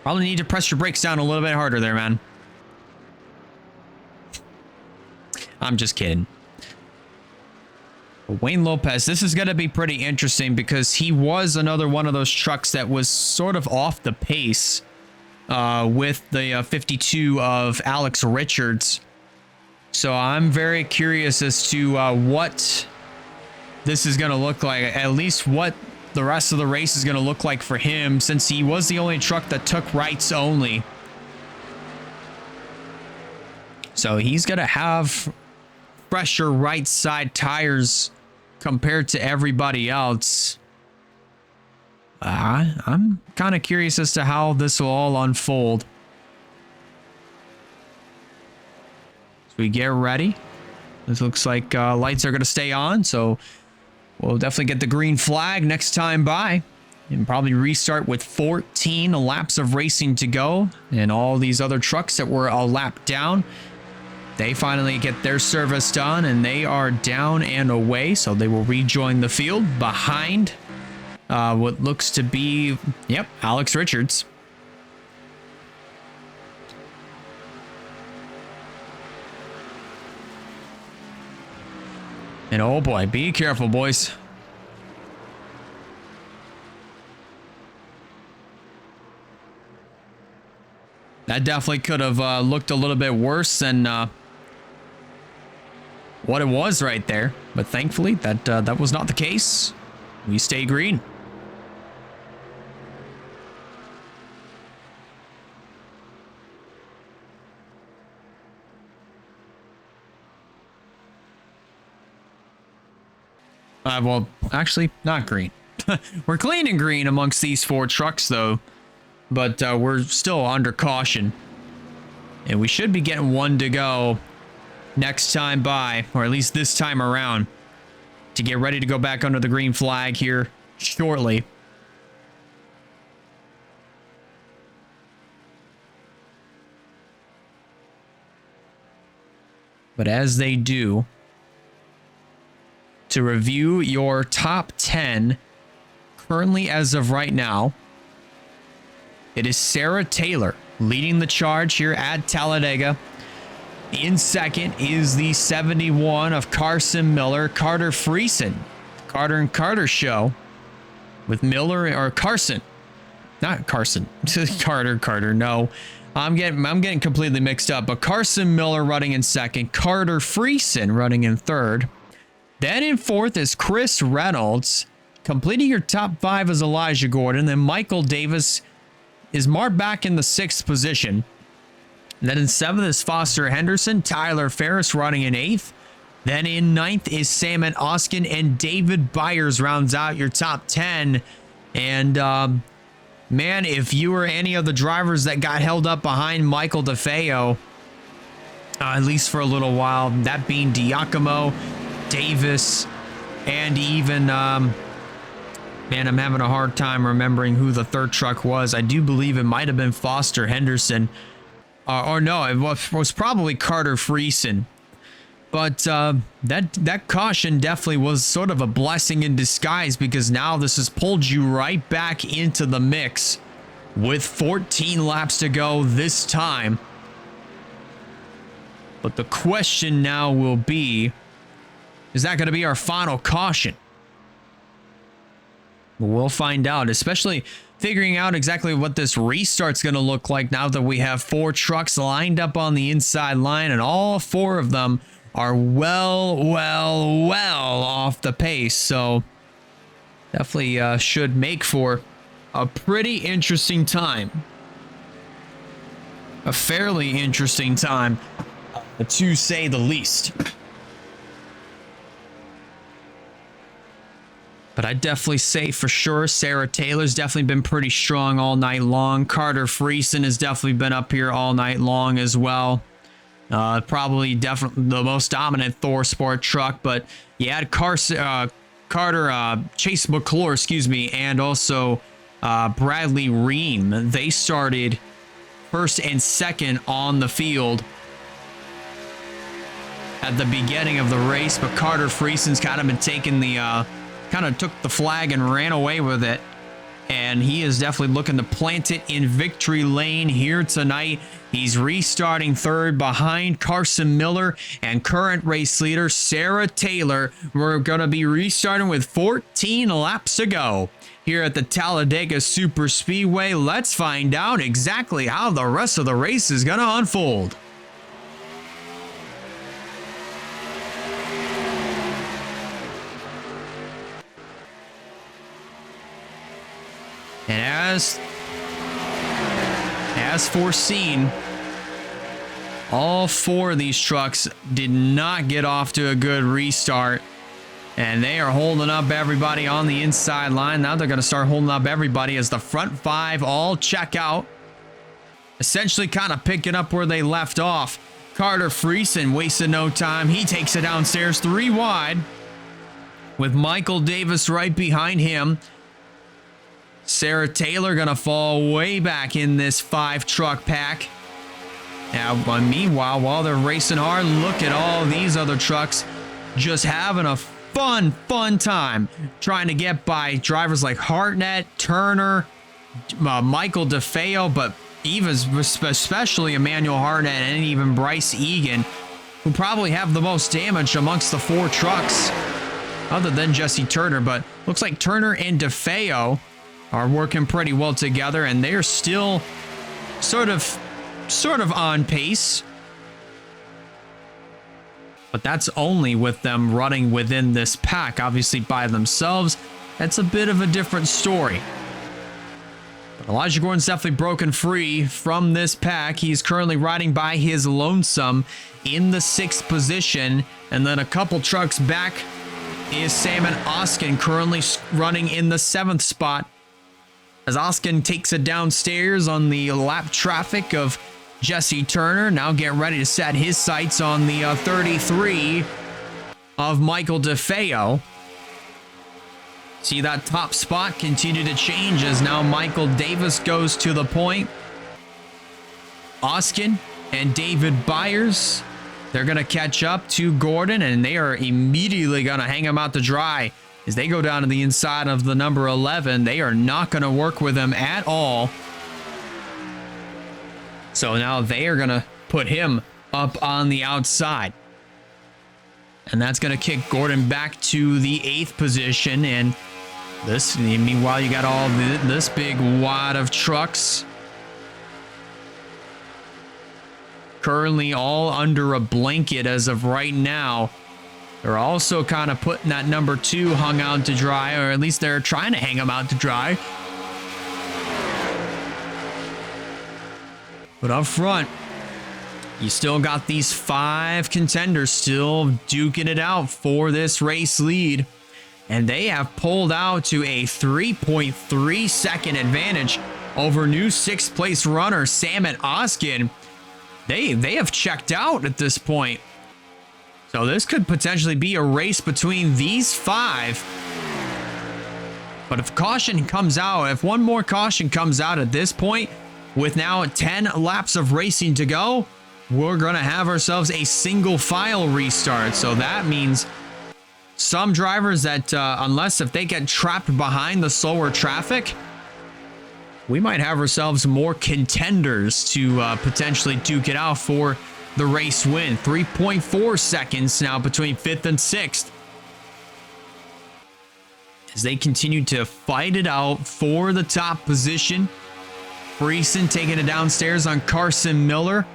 Probably need to press your brakes down a little bit harder there, man. I'm just kidding. But Wayne Lopez, this is going to be pretty interesting because he was another one of those trucks that was sort of off the pace with the 52 of Alex Richards. So I'm very curious as to what this is going to look like, at least what the rest of the race is going to look like for him, since he was the only truck that took rights only. So he's going to have fresher right side tires compared to everybody else. I'm kind of curious as to how this will all unfold. As we get ready, this looks like lights are going to stay on, so we'll definitely get the green flag next time by and probably restart with 14 laps of racing to go, and all these other trucks that were a lap down, they finally get their service done and they are down and away, so they will rejoin the field behind what looks to be, yep, Alex Richards. And oh boy, be careful, boys. That definitely could have looked a little bit worse than what it was right there, but thankfully that was not the case. We stay green. Well, actually, not green. We're clean and green amongst these four trucks, though, but we're still under caution, and we should be getting one to go next time by, or at least this time around, to get ready to go back under the green flag here shortly. But as they do, to review your top 10 currently as of right now, it is Sarah Taylor leading the charge here at Talladega. In second is the 71 of Carson Miller. Carter Friesen, Carter and Carter show with Miller, or Carson, not Carson. Carter. No, I'm getting completely mixed up. But Carson Miller running in second. Carter Friesen running in third. Then in fourth is Chris Reynolds. Completing your top 5 is Elijah Gordon. Then Michael Davis is marked back in the 6th position. Then in 7th is Foster Henderson. Tyler Ferris running in 8th. Then in 9th is Salmon Oskin, and David Byers rounds out your top 10. And man, if you were any of the drivers that got held up behind Michael DeFeo, at least for a little while, that being Diacomo, Davis, and even man, I'm having a hard time remembering who the third truck was. I do believe it might have been Foster Henderson, or no, it was probably Carter Friesen. But that caution definitely was sort of a blessing in disguise, because now this has pulled you right back into the mix with 14 laps to go this time. But the question now will be, is that going to be our final caution? We'll find out, especially figuring out exactly what this restart's going to look like now that we have 4 trucks lined up on the inside line, and all 4 of them are well off the pace. So definitely should make for a pretty interesting time. A fairly interesting time, to say the least. But I'd definitely say for sure Sarah Taylor's definitely been pretty strong all night long. Carter Friesen has definitely been up here all night long as well. Probably definitely the most dominant Thor Sport truck, but you had Chase McClure, excuse me, and also Bradley Ream. They started first and second on the field at the beginning of the race, but Carter Friesen's kind of been taking the kind of took the flag and ran away with it, and he is definitely looking to plant it in victory lane here tonight. He's restarting third behind Carson Miller and current race leader Sarah Taylor. We're going to be restarting with 14 laps to go here at the Talladega Super Speedway. Let's find out exactly how the rest of the race is going to unfold. And as foreseen, all 4 of these trucks did not get off to a good restart, and they are holding up everybody on the inside line. Now they're going to start holding up everybody as the front 5 all check out, essentially kind of picking up where they left off. Carter Friesen wasted no time. He takes it downstairs 3 wide with Michael Davis right behind him. Sarah Taylor gonna fall way back in this 5 truck pack. Now, meanwhile, while they're racing hard, look at all these other trucks just having a fun time trying to get by drivers like Hartnett, Turner, Michael DeFeo, but even especially Emmanuel Hartnett and even Bryce Egan, who probably have the most damage amongst the 4 trucks, other than Jesse Turner. But looks like Turner and DeFeo are working pretty well together, and they're still sort of on pace. But that's only with them running within this pack. Obviously by themselves, that's a bit of a different story. But Elijah Gordon's definitely broken free from this pack. He's currently riding by his lonesome in the 6th position, and then a couple trucks back is Salmon Oskin, currently running in the 7th spot, as Oskin takes it downstairs on the lap traffic of Jesse Turner. Now getting ready to set his sights on the 33 of Michael DeFeo. See that top spot continue to change as now Michael Davis goes to the point. Oskin and David Byers, they're going to catch up to Gordon, and they are immediately going to hang him out to dry. As they go down to the inside of the number 11, they are not going to work with him at all. So now they are going to put him up on the outside. And that's going to kick Gordon back to the 8th position. And this, meanwhile, you got all this big wad of trucks currently all under a blanket as of right now. They're also kind of putting that number 2 hung out to dry, or at least they're trying to hang him out to dry. But up front, you still got these 5 contenders still duking it out for this race lead. And they have pulled out to a 3.3 second advantage over new 6th place runner Salmon Oskin. They have checked out at this point. So this could potentially be a race between these 5. But if caution comes out, if one more caution comes out at this point, with now 10 laps of racing to go, we're going to have ourselves a single file restart. So that means some drivers that, unless if they get trapped behind the slower traffic, we might have ourselves more contenders to potentially duke it out for the race win. 3.4 seconds now between 5th and 6th. as they continue to fight it out for the top position. Friesen taking it downstairs on Carson Miller.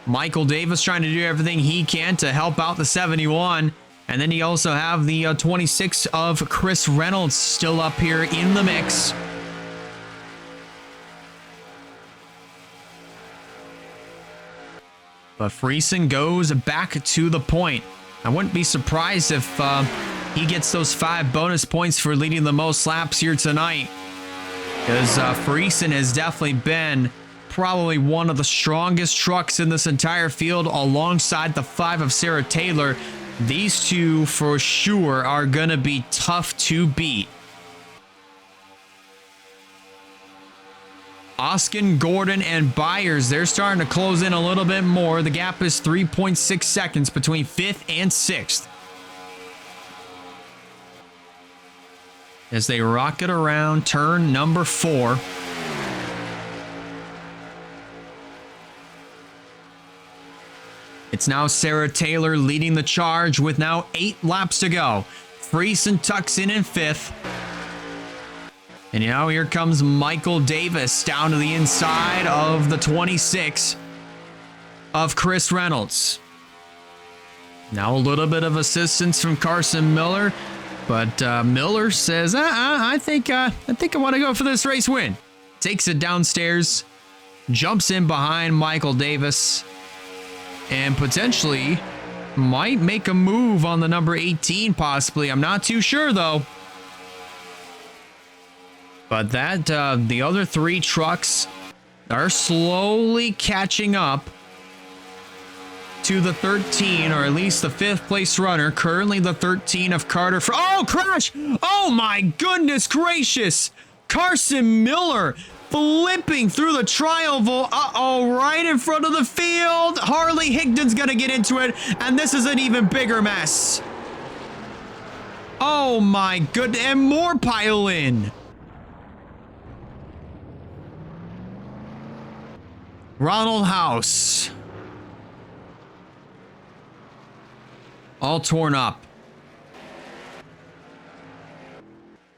Michael Davis trying to do everything he can to help out the 71. And then you also have the 26 of Chris Reynolds still up here in the mix. But Friesen goes back to the point. I wouldn't be surprised if he gets those 5 bonus points for leading the most laps here tonight. Because Friesen has definitely been probably one of the strongest trucks in this entire field alongside the 5 of Sarah Taylor. These two for sure are going to be tough to beat. Oskin, Gordon, and Byers, they're starting to close in a little bit more. The gap is 3.6 seconds between 5th and 6th. As they rocket around turn number 4. It's now Sarah Taylor leading the charge with now 8 laps to go. Friesen tucks in 5th. And now here comes Michael Davis down to the inside of the 26 of Chris Reynolds. Now a little bit of assistance from Carson Miller, but Miller says, I think I want to go for this race win. Takes it downstairs, jumps in behind Michael Davis, and potentially might make a move on the number 18 possibly. I'm not too sure though. But that the other 3 trucks are slowly catching up to the 13, or at least the 5th place runner. Currently the 13 of Carter. Oh, crash! Oh my goodness gracious! Carson Miller flipping through the tri-oval. Uh-oh, right in front of the field. Harley Higdon's gonna get into it, and this is an even bigger mess. Oh my goodness, and more pile in. Ronald House. All torn up.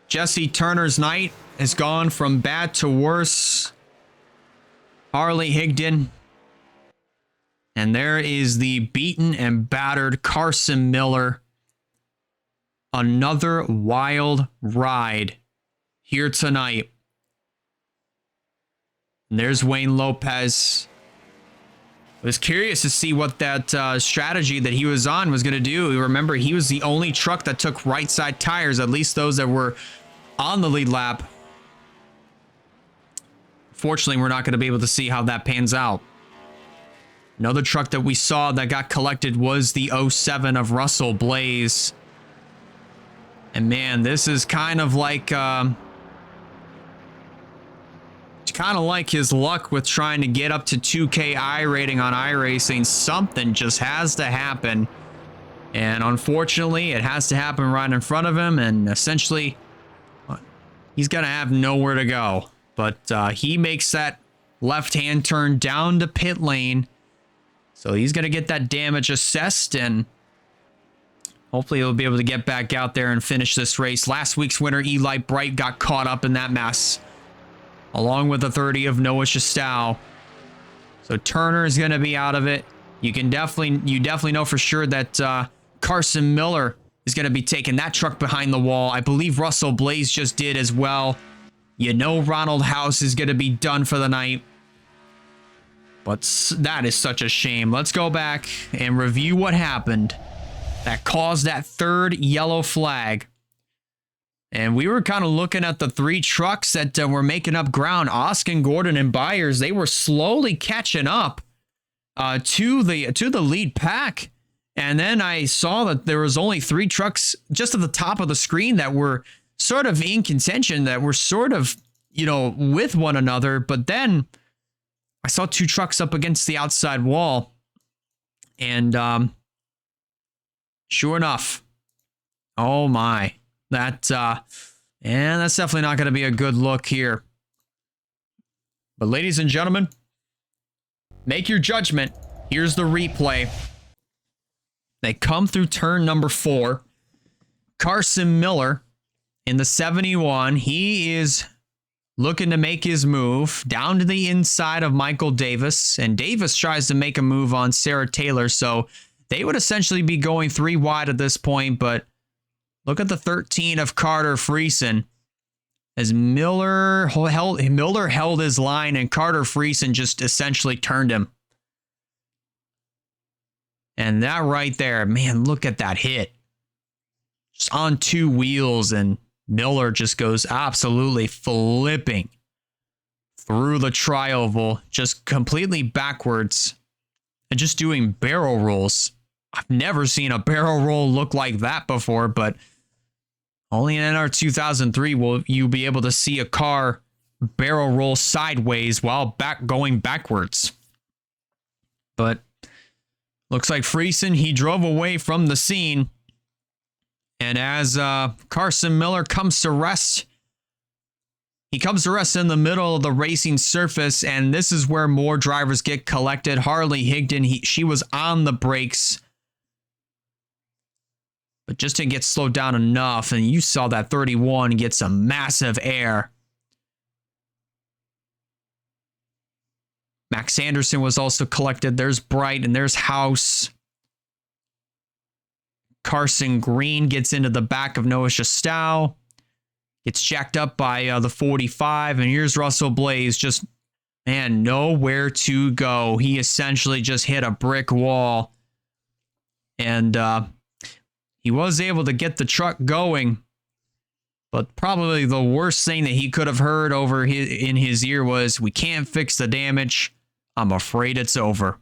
Jesse Turner's night has gone from bad to worse. Harley Higdon. And there is the beaten and battered Carson Miller. Another wild ride here tonight. And there's Wayne Lopez. I was curious to see what that strategy that he was on was going to do. Remember, he was the only truck that took right side tires, at least those that were on the lead lap. Fortunately, we're not going to be able to see how that pans out. Another truck that we saw that got collected was the 07 of Russell Blaze. And man, this is kind of like his luck with trying to get up to 2K I rating on iRacing. Something just has to happen. And unfortunately, it has to happen right in front of him. And essentially, he's going to have nowhere to go. But he makes that left-hand turn down to pit lane. So he's going to get that damage assessed. And hopefully he'll be able to get back out there and finish this race. Last week's winner, Eli Bright, got caught up in that mess, along with the 30 of Noah Shastau. So Turner is going to be out of it. You definitely know for sure that Carson Miller is going to be taking that truck behind the wall. I believe Russell Blaze just did as well. You know Ronald House is going to be done for the night. But that is such a shame. Let's go back and review what happened that caused that 3rd yellow flag. And we were kind of looking at the 3 trucks that were making up ground. Oskin, Gordon, and Byers, they were slowly catching up to the lead pack. And then I saw that there was only 3 trucks just at the top of the screen that were sort of in contention, that were sort of, with one another. But then I saw 2 trucks up against the outside wall. And sure enough, oh my. That's definitely not going to be a good look here. But ladies and gentlemen, make your judgment. Here's the replay. They come through turn number 4. Carson Miller in the 71. He is looking to make his move down to the inside of Michael Davis, and Davis tries to make a move on Sarah Taylor, so they would essentially be going 3 wide at this point. But look at the 13 of Carter Friesen as Miller held his line, and Carter Friesen just essentially turned him. And that right there, man, look at that hit. Just on 2 wheels, and Miller just goes absolutely flipping through the tri-oval, just completely backwards and just doing barrel rolls. I've never seen a barrel roll look like that before, but only in NR 2003 will you be able to see a car barrel roll sideways while going backwards. But looks like Friesen, he drove away from the scene. And as Carson Miller comes to rest, he comes to rest in the middle of the racing surface, and this is where more drivers get collected. Harley Higdon, she was on the brakes, but just didn't get slowed down enough, and you saw that 31 get some massive air. Max Anderson was also collected. There's Bright, and there's House. Carson Green gets into the back of Noah Shastow, gets jacked up by the 45, and here's Russell Blaze, just, man, nowhere to go. He essentially just hit a brick wall, and he was able to get the truck going, but probably the worst thing that he could have heard in his ear was, "We can't fix the damage. I'm afraid it's over."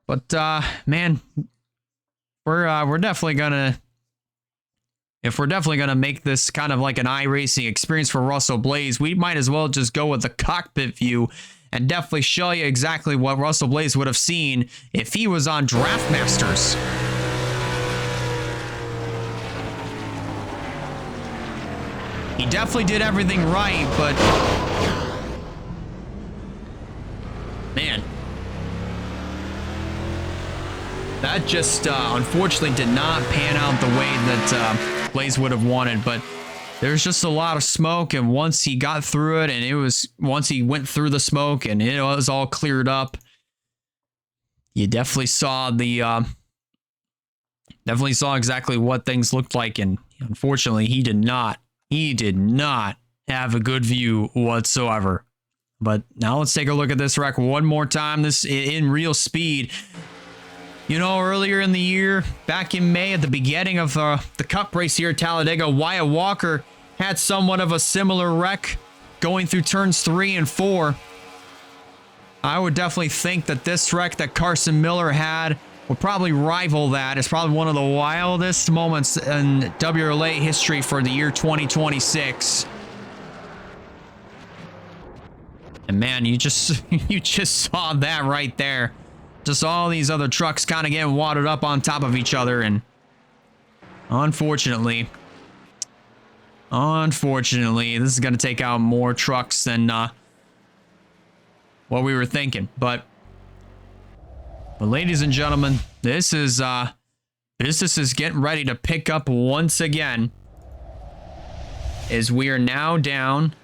But man, we're definitely gonna, if we're definitely gonna make this kind of like an iRacing experience for Russell Blaze, we might as well just go with the cockpit view and definitely show you exactly what Russell Blaze would have seen if he was on Draft Masters. He definitely did everything right, but man, that just unfortunately did not pan out the way that Blaze would have wanted. But there's just a lot of smoke, and once he got through it, and once he went through the smoke and it was all cleared up, you definitely saw exactly what things looked like. And unfortunately, he did not have a good view whatsoever. But now let's take a look at this wreck one more time, this in real speed. You know, earlier in the year, back in May, at the beginning of the Cup race here at Talladega, Wyatt Walker had somewhat of a similar wreck going through turns 3 and 4. I would definitely think that this wreck that Carson Miller had would probably rival that. It's probably one of the wildest moments in WRLA history for the year 2026. And man, you just saw that right there. Just all these other trucks kind of getting wadded up on top of each other, and unfortunately, this is going to take out more trucks than what we were thinking. But ladies and gentlemen, this is getting ready to pick up once again, as we are now down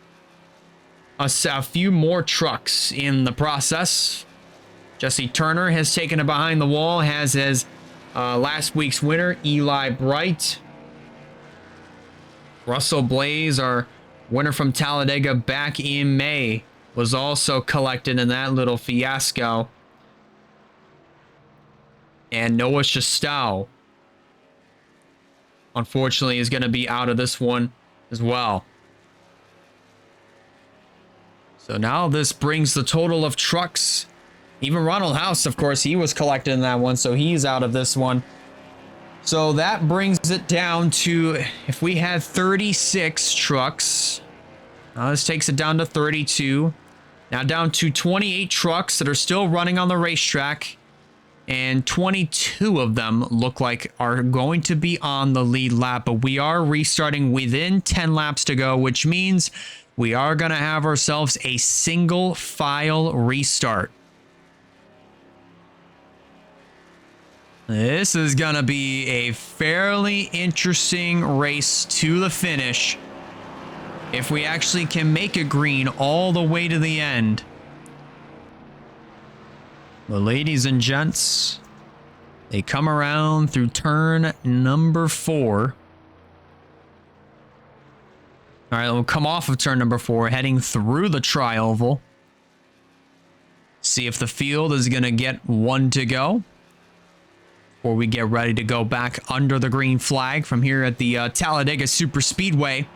a few more trucks in the process. Jesse Turner has taken it behind the wall, as has last week's winner, Eli Bright. Russell Blaze, our winner from Talladega back in May, was also collected in that little fiasco. And Noah Shastow, unfortunately, is going to be out of this one as well. So now this brings the total of trucks. Even Ronald House, of course, he was collected in that one, so he's out of this one. So that brings it down to, if we had 36 trucks, this takes it down to 32. Now down to 28 trucks that are still running on the racetrack, and 22 of them look like are going to be on the lead lap, but we are restarting within 10 laps to go, which means we are going to have ourselves a single file restart. This is going to be a fairly interesting race to the finish. If we actually can make it green all the way to the end. Well, ladies and gents, they come around through turn number 4. All right, we'll come off of turn number 4, heading through the tri-oval. See if the field is going to get one to go. Or we get ready to go back under the green flag from here at the Talladega Super Speedway.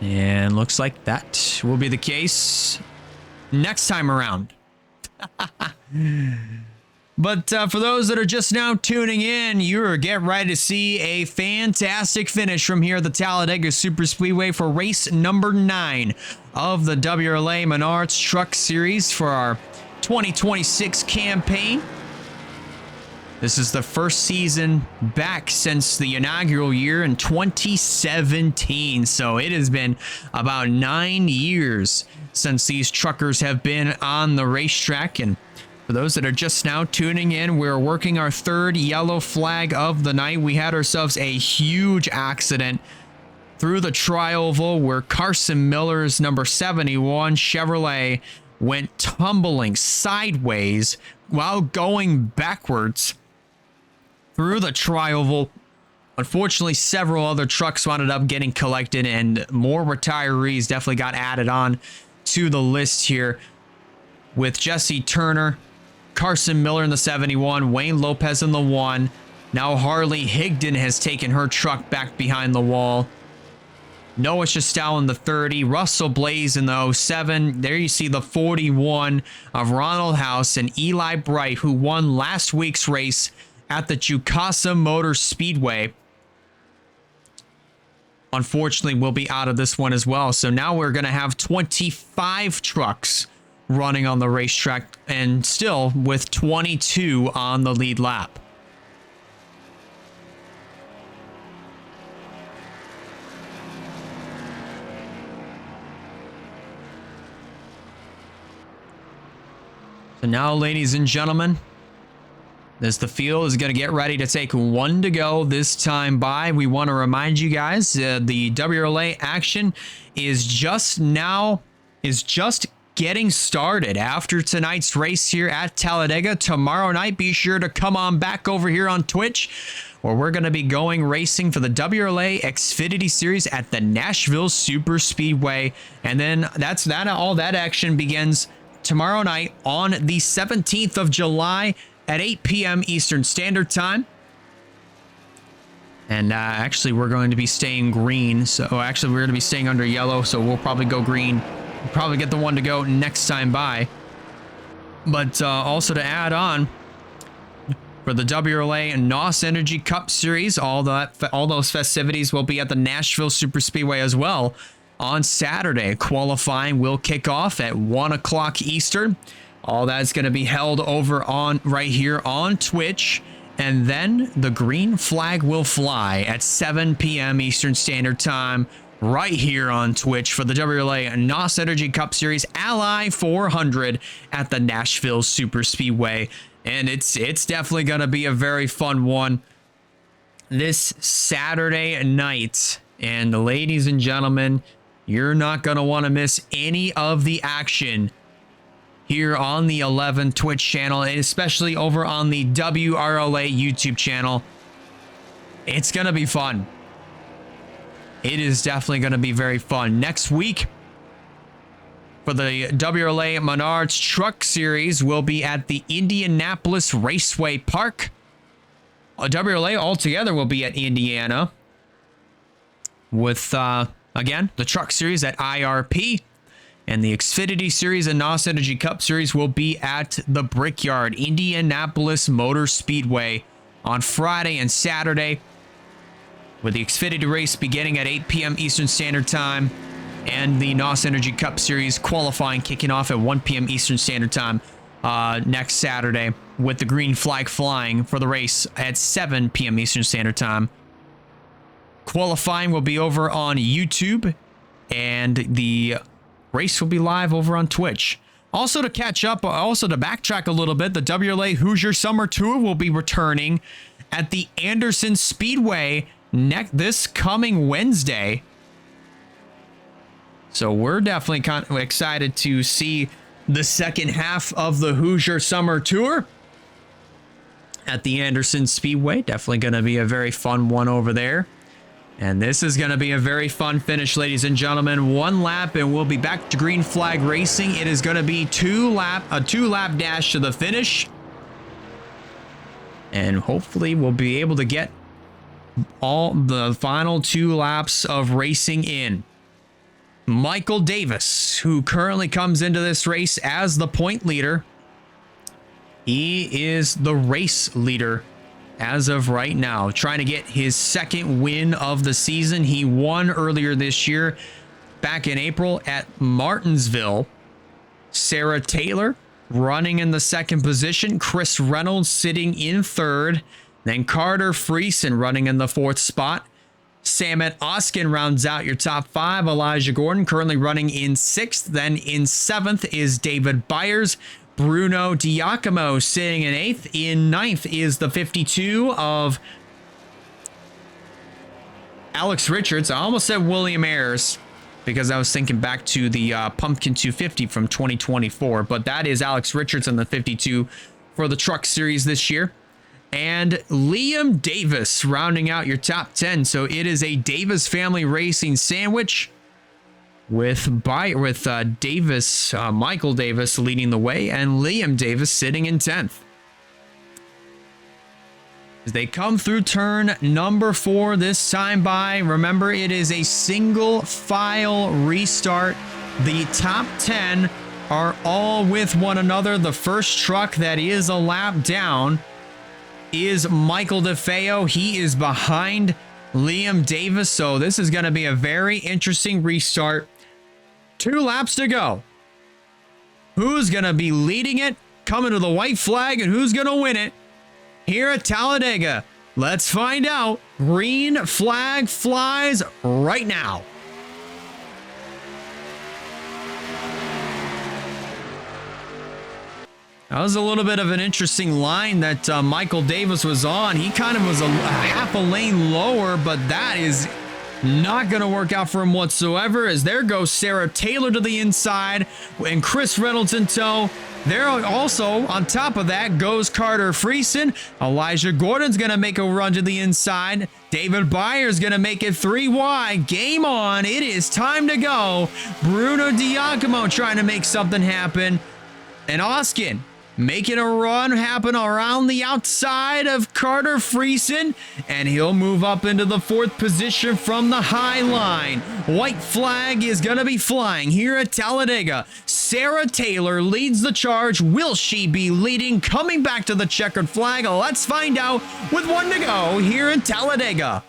And looks like that will be the case next time around. But for those that are just now tuning in, you're getting ready to see a fantastic finish from here at the Talladega Super Speedway for race number 9 of the WRLA Menards Truck Series for our 2026 campaign. This is the first season back since the inaugural year in 2017. So it has been about 9 years since these truckers have been on the racetrack. And for those that are just now tuning in, we're working our 3rd yellow flag of the night. We had ourselves a huge accident through the tri-oval where Carson Miller's number 71 Chevrolet went tumbling sideways while going backwards through the tri-oval. Unfortunately, several other trucks wound up getting collected and more retirees definitely got added on to the list here with Jesse Turner, Carson Miller in the 71, Wayne Lopez in the 1. Now Harley Higdon has taken her truck back behind the wall. Noah Shastel in the 30, Russell Blaze in the 07. There you see the 41 of Ronald House and Eli Bright, who won last week's race at the Chukasa Motor Speedway. Unfortunately, we'll be out of this one as well. So now we're going to have 25 trucks running on the racetrack and still with 22 on the lead lap. So now, ladies and gentlemen, as the field is going to get ready to take one to go this time by, we want to remind you guys the WRLA action is just getting started after tonight's race here at Talladega. Tomorrow night, be sure to come on back over here on Twitch, where we're going to be going racing for the WRLA Xfinity Series at the Nashville Super Speedway. And then all that action begins tomorrow night on the 17th of July at 8 p.m. Eastern Standard Time. And actually, we're going to be staying green. So actually, we're going to be staying under yellow. So we'll probably go green. We'll probably get the one to go next time by. But also to add on, for the WRLA and NOS Energy Cup Series, all those festivities will be at the Nashville Super Speedway as well on Saturday. Qualifying will kick off at 1 o'clock Eastern. All that's going to be held over on right here on Twitch. And then the green flag will fly at 7 p.m. Eastern Standard Time right here on Twitch for the WRLA NOS Energy Cup Series Ally 400 at the Nashville Super Speedway. And it's definitely going to be a very fun one this Saturday night. And ladies and gentlemen, you're not going to want to miss any of the action here on the 11 Twitch channel, and especially over on the WRLA YouTube channel. It's going to be fun. It is definitely going to be very fun. Next week, for the WRLA Menards Truck Series, will be at the Indianapolis Raceway Park. WRLA altogether will be at Indiana with, again, the Truck Series at IRP. And the Xfinity Series and NOS Energy Cup Series will be at the Brickyard, Indianapolis Motor Speedway on Friday and Saturday, with the Xfinity race beginning at 8 p.m. Eastern Standard Time and the NOS Energy Cup Series qualifying kicking off at 1 p.m. Eastern Standard Time next Saturday, with the green flag flying for the race at 7 p.m. Eastern Standard Time. Qualifying will be over on YouTube, and the race will be live over on Twitch Also to catch up, also to backtrack a little bit, the WRLA Hoosier Summer Tour will be returning at the Anderson Speedway this coming Wednesday. So we're definitely kind of excited to see the second half of the Hoosier Summer Tour at the Anderson Speedway. Definitely going to be a very fun one over there. And this is going to be a very fun finish, ladies and gentlemen. One lap and we'll be back to green flag racing. It is going to be a two-lap dash to the finish. And hopefully we'll be able to get all the final 2 laps of racing in. Michael Davis, who currently comes into this race as the point leader. He is the race leader as of right now, trying to get his second win of the season. He won earlier this year, back in April at Martinsville. Sarah Taylor running in the second position. Chris Reynolds sitting in third. Then Carter Friesen running in the 4th spot. Samet Oskin rounds out your top 5. Elijah Gordon currently running in 6th. Then in 7th is David Byers. Bruno Diacomo sitting in 8th. In 9th is the 52 of Alex Richards. I almost said William Ayers because I was thinking back to the Pumpkin 250 from 2024. But that is Alex Richards in the 52 for the Truck Series this year. And Liam Davis rounding out your top 10. So it is a Davis family racing sandwich with Davis, Michael Davis leading the way, and Liam Davis sitting in 10th. As they come through turn number 4 this time by, remember it is a single file restart. The top 10 are all with one another. The first truck that is a lap down is Michael DeFeo. He is behind Liam Davis, so this is going to be a very interesting restart. 2 laps to go. Who's going to be leading it, coming to the white flag, and who's going to win it here at Talladega? Let's find out. Green flag flies right now. That was a little bit of an interesting line that Michael Davis was on. He kind of was a half a lane lower, but that is not going to work out for him whatsoever, as there goes Sarah Taylor to the inside and Chris Reynolds in tow. There also, on top of that, goes Carter Friesen. Elijah Gordon's going to make a run to the inside. David Byers going to make it 3 wide. Game on. It is time to go. Bruno Diacomo trying to make something happen. And Oskin making a run happen around the outside of Carter Friesen, and he'll move up into the 4th position from the high line. White flag is going to be flying here at Talladega. Sarah Taylor leads the charge. Will she be leading, coming back to the checkered flag? Let's find out with 1 to go here in Talladega.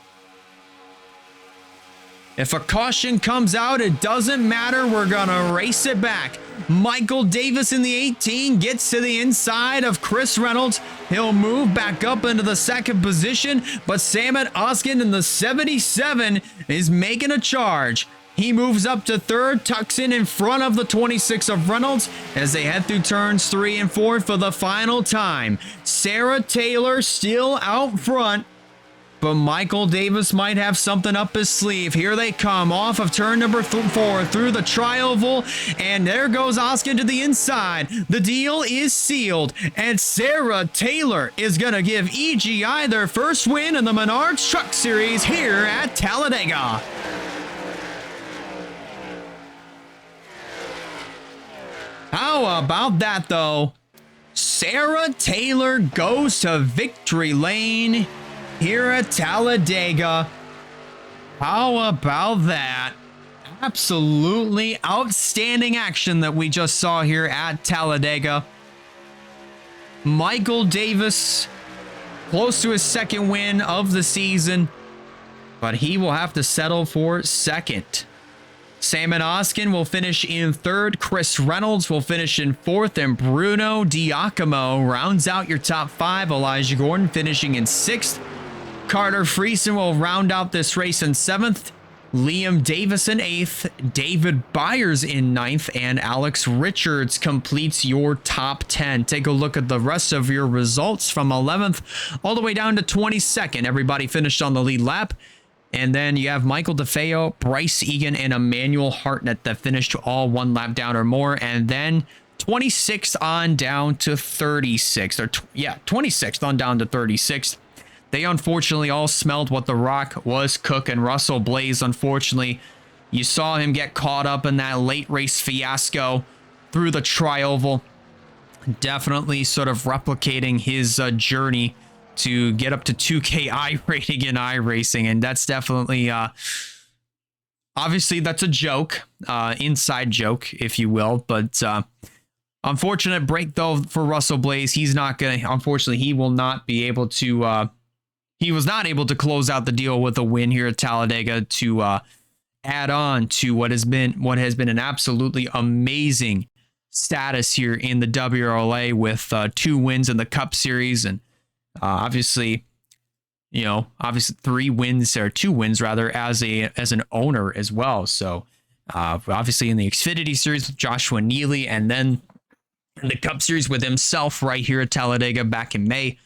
If a caution comes out, it doesn't matter. We're going to race it back. Michael Davis in the 18 gets to the inside of Chris Reynolds. He'll move back up into the 2nd position, but Samet Oskin in the 77 is making a charge. He moves up to 3rd, tucks in front of the 26 of Reynolds as they head through turns 3 and 4 for the final time. Sarah Taylor still out front, but Michael Davis might have something up his sleeve. Here they come off of turn number 4 through the tri-oval, and there goes Oskin to the inside. The deal is sealed, and Sarah Taylor is going to give EGI their first win in the Menard Truck Series here at Talladega. How about that, though? Sarah Taylor goes to victory lane here at Talladega. How about that? Absolutely outstanding action that we just saw here at Talladega. Michael Davis close to his 2nd win of the season, but he will have to settle for 2nd. Samet Oskin will finish in 3rd. Chris Reynolds will finish in 4th. And Bruno Diacomo rounds out your top 5. Elijah Gordon finishing in 6th. Carter Friesen will round out this race in 7th. Liam Davis in 8th, David Byers in 9th, and Alex Richards completes your top 10. Take a look at the rest of your results from 11th all the way down to 22nd. Everybody finished on the lead lap. And then you have Michael DeFeo, Bryce Egan, and Emmanuel Hartnett that finished all one lap down or more. And then 26th on down to 36th. 26th on down to 36th. They unfortunately all smelled what the Rock was cooking. Russell Blaze, unfortunately, you saw him get caught up in that late race fiasco through the tri-oval. Definitely sort of replicating his journey to get up to 2K I rating in iRacing. And that's definitely, obviously that's a joke, inside joke, if you will. But unfortunate break though for Russell Blaze. He's not going to, unfortunately, he will not be able to, he was not able to close out the deal with a win here at Talladega to add on to what has been an absolutely amazing status here in the WRLA with 2 wins in the Cup Series and obviously 3 wins or 2 wins rather as an owner as well. So obviously in the Xfinity Series with Joshua Neely and then in the Cup Series with himself right here at Talladega back in May.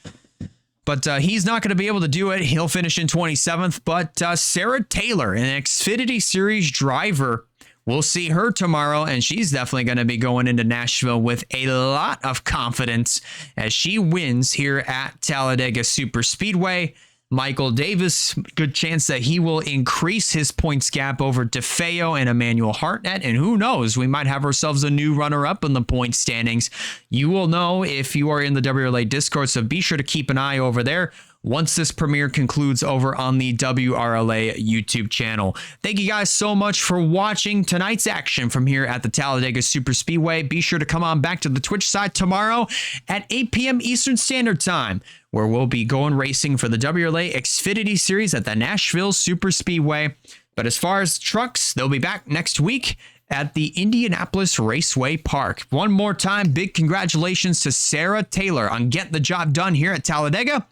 But he's not going to be able to do it. He'll finish in 27th. But Sarah Taylor, an Xfinity Series driver, we'll see her tomorrow. And she's definitely going to be going into Nashville with a lot of confidence as she wins here at Talladega Superspeedway. Michael Davis, good chance that he will increase his points gap over DeFeo and Emmanuel Hartnett. And who knows, we might have ourselves a new runner-up in the point standings. You will know if you are in the WRLA Discord, so be sure to keep an eye over there once this premiere concludes over on the WRLA YouTube channel. Thank you guys so much for watching tonight's action from here at the Talladega Superspeedway. Be sure to come on back to the Twitch side tomorrow at 8 p.m. Eastern Standard Time, where we'll be going racing for the WRLA Xfinity Series at the Nashville Superspeedway. But as far as trucks, they'll be back next week at the Indianapolis Raceway Park. One more time, big congratulations to Sarah Taylor on getting the job done here at Talladega.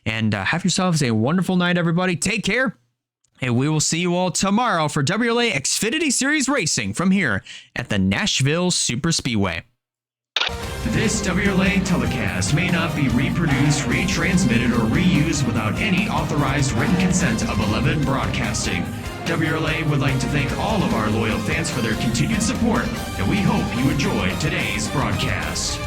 And have yourselves a wonderful night, everybody. Take care. And we will see you all tomorrow for WRLA Xfinity Series Racing from here at the Nashville Superspeedway. This WRLA telecast may not be reproduced, retransmitted, or reused without any authorized written consent of 11 Broadcasting. WRLA would like to thank all of our loyal fans for their continued support, and we hope you enjoyed today's broadcast.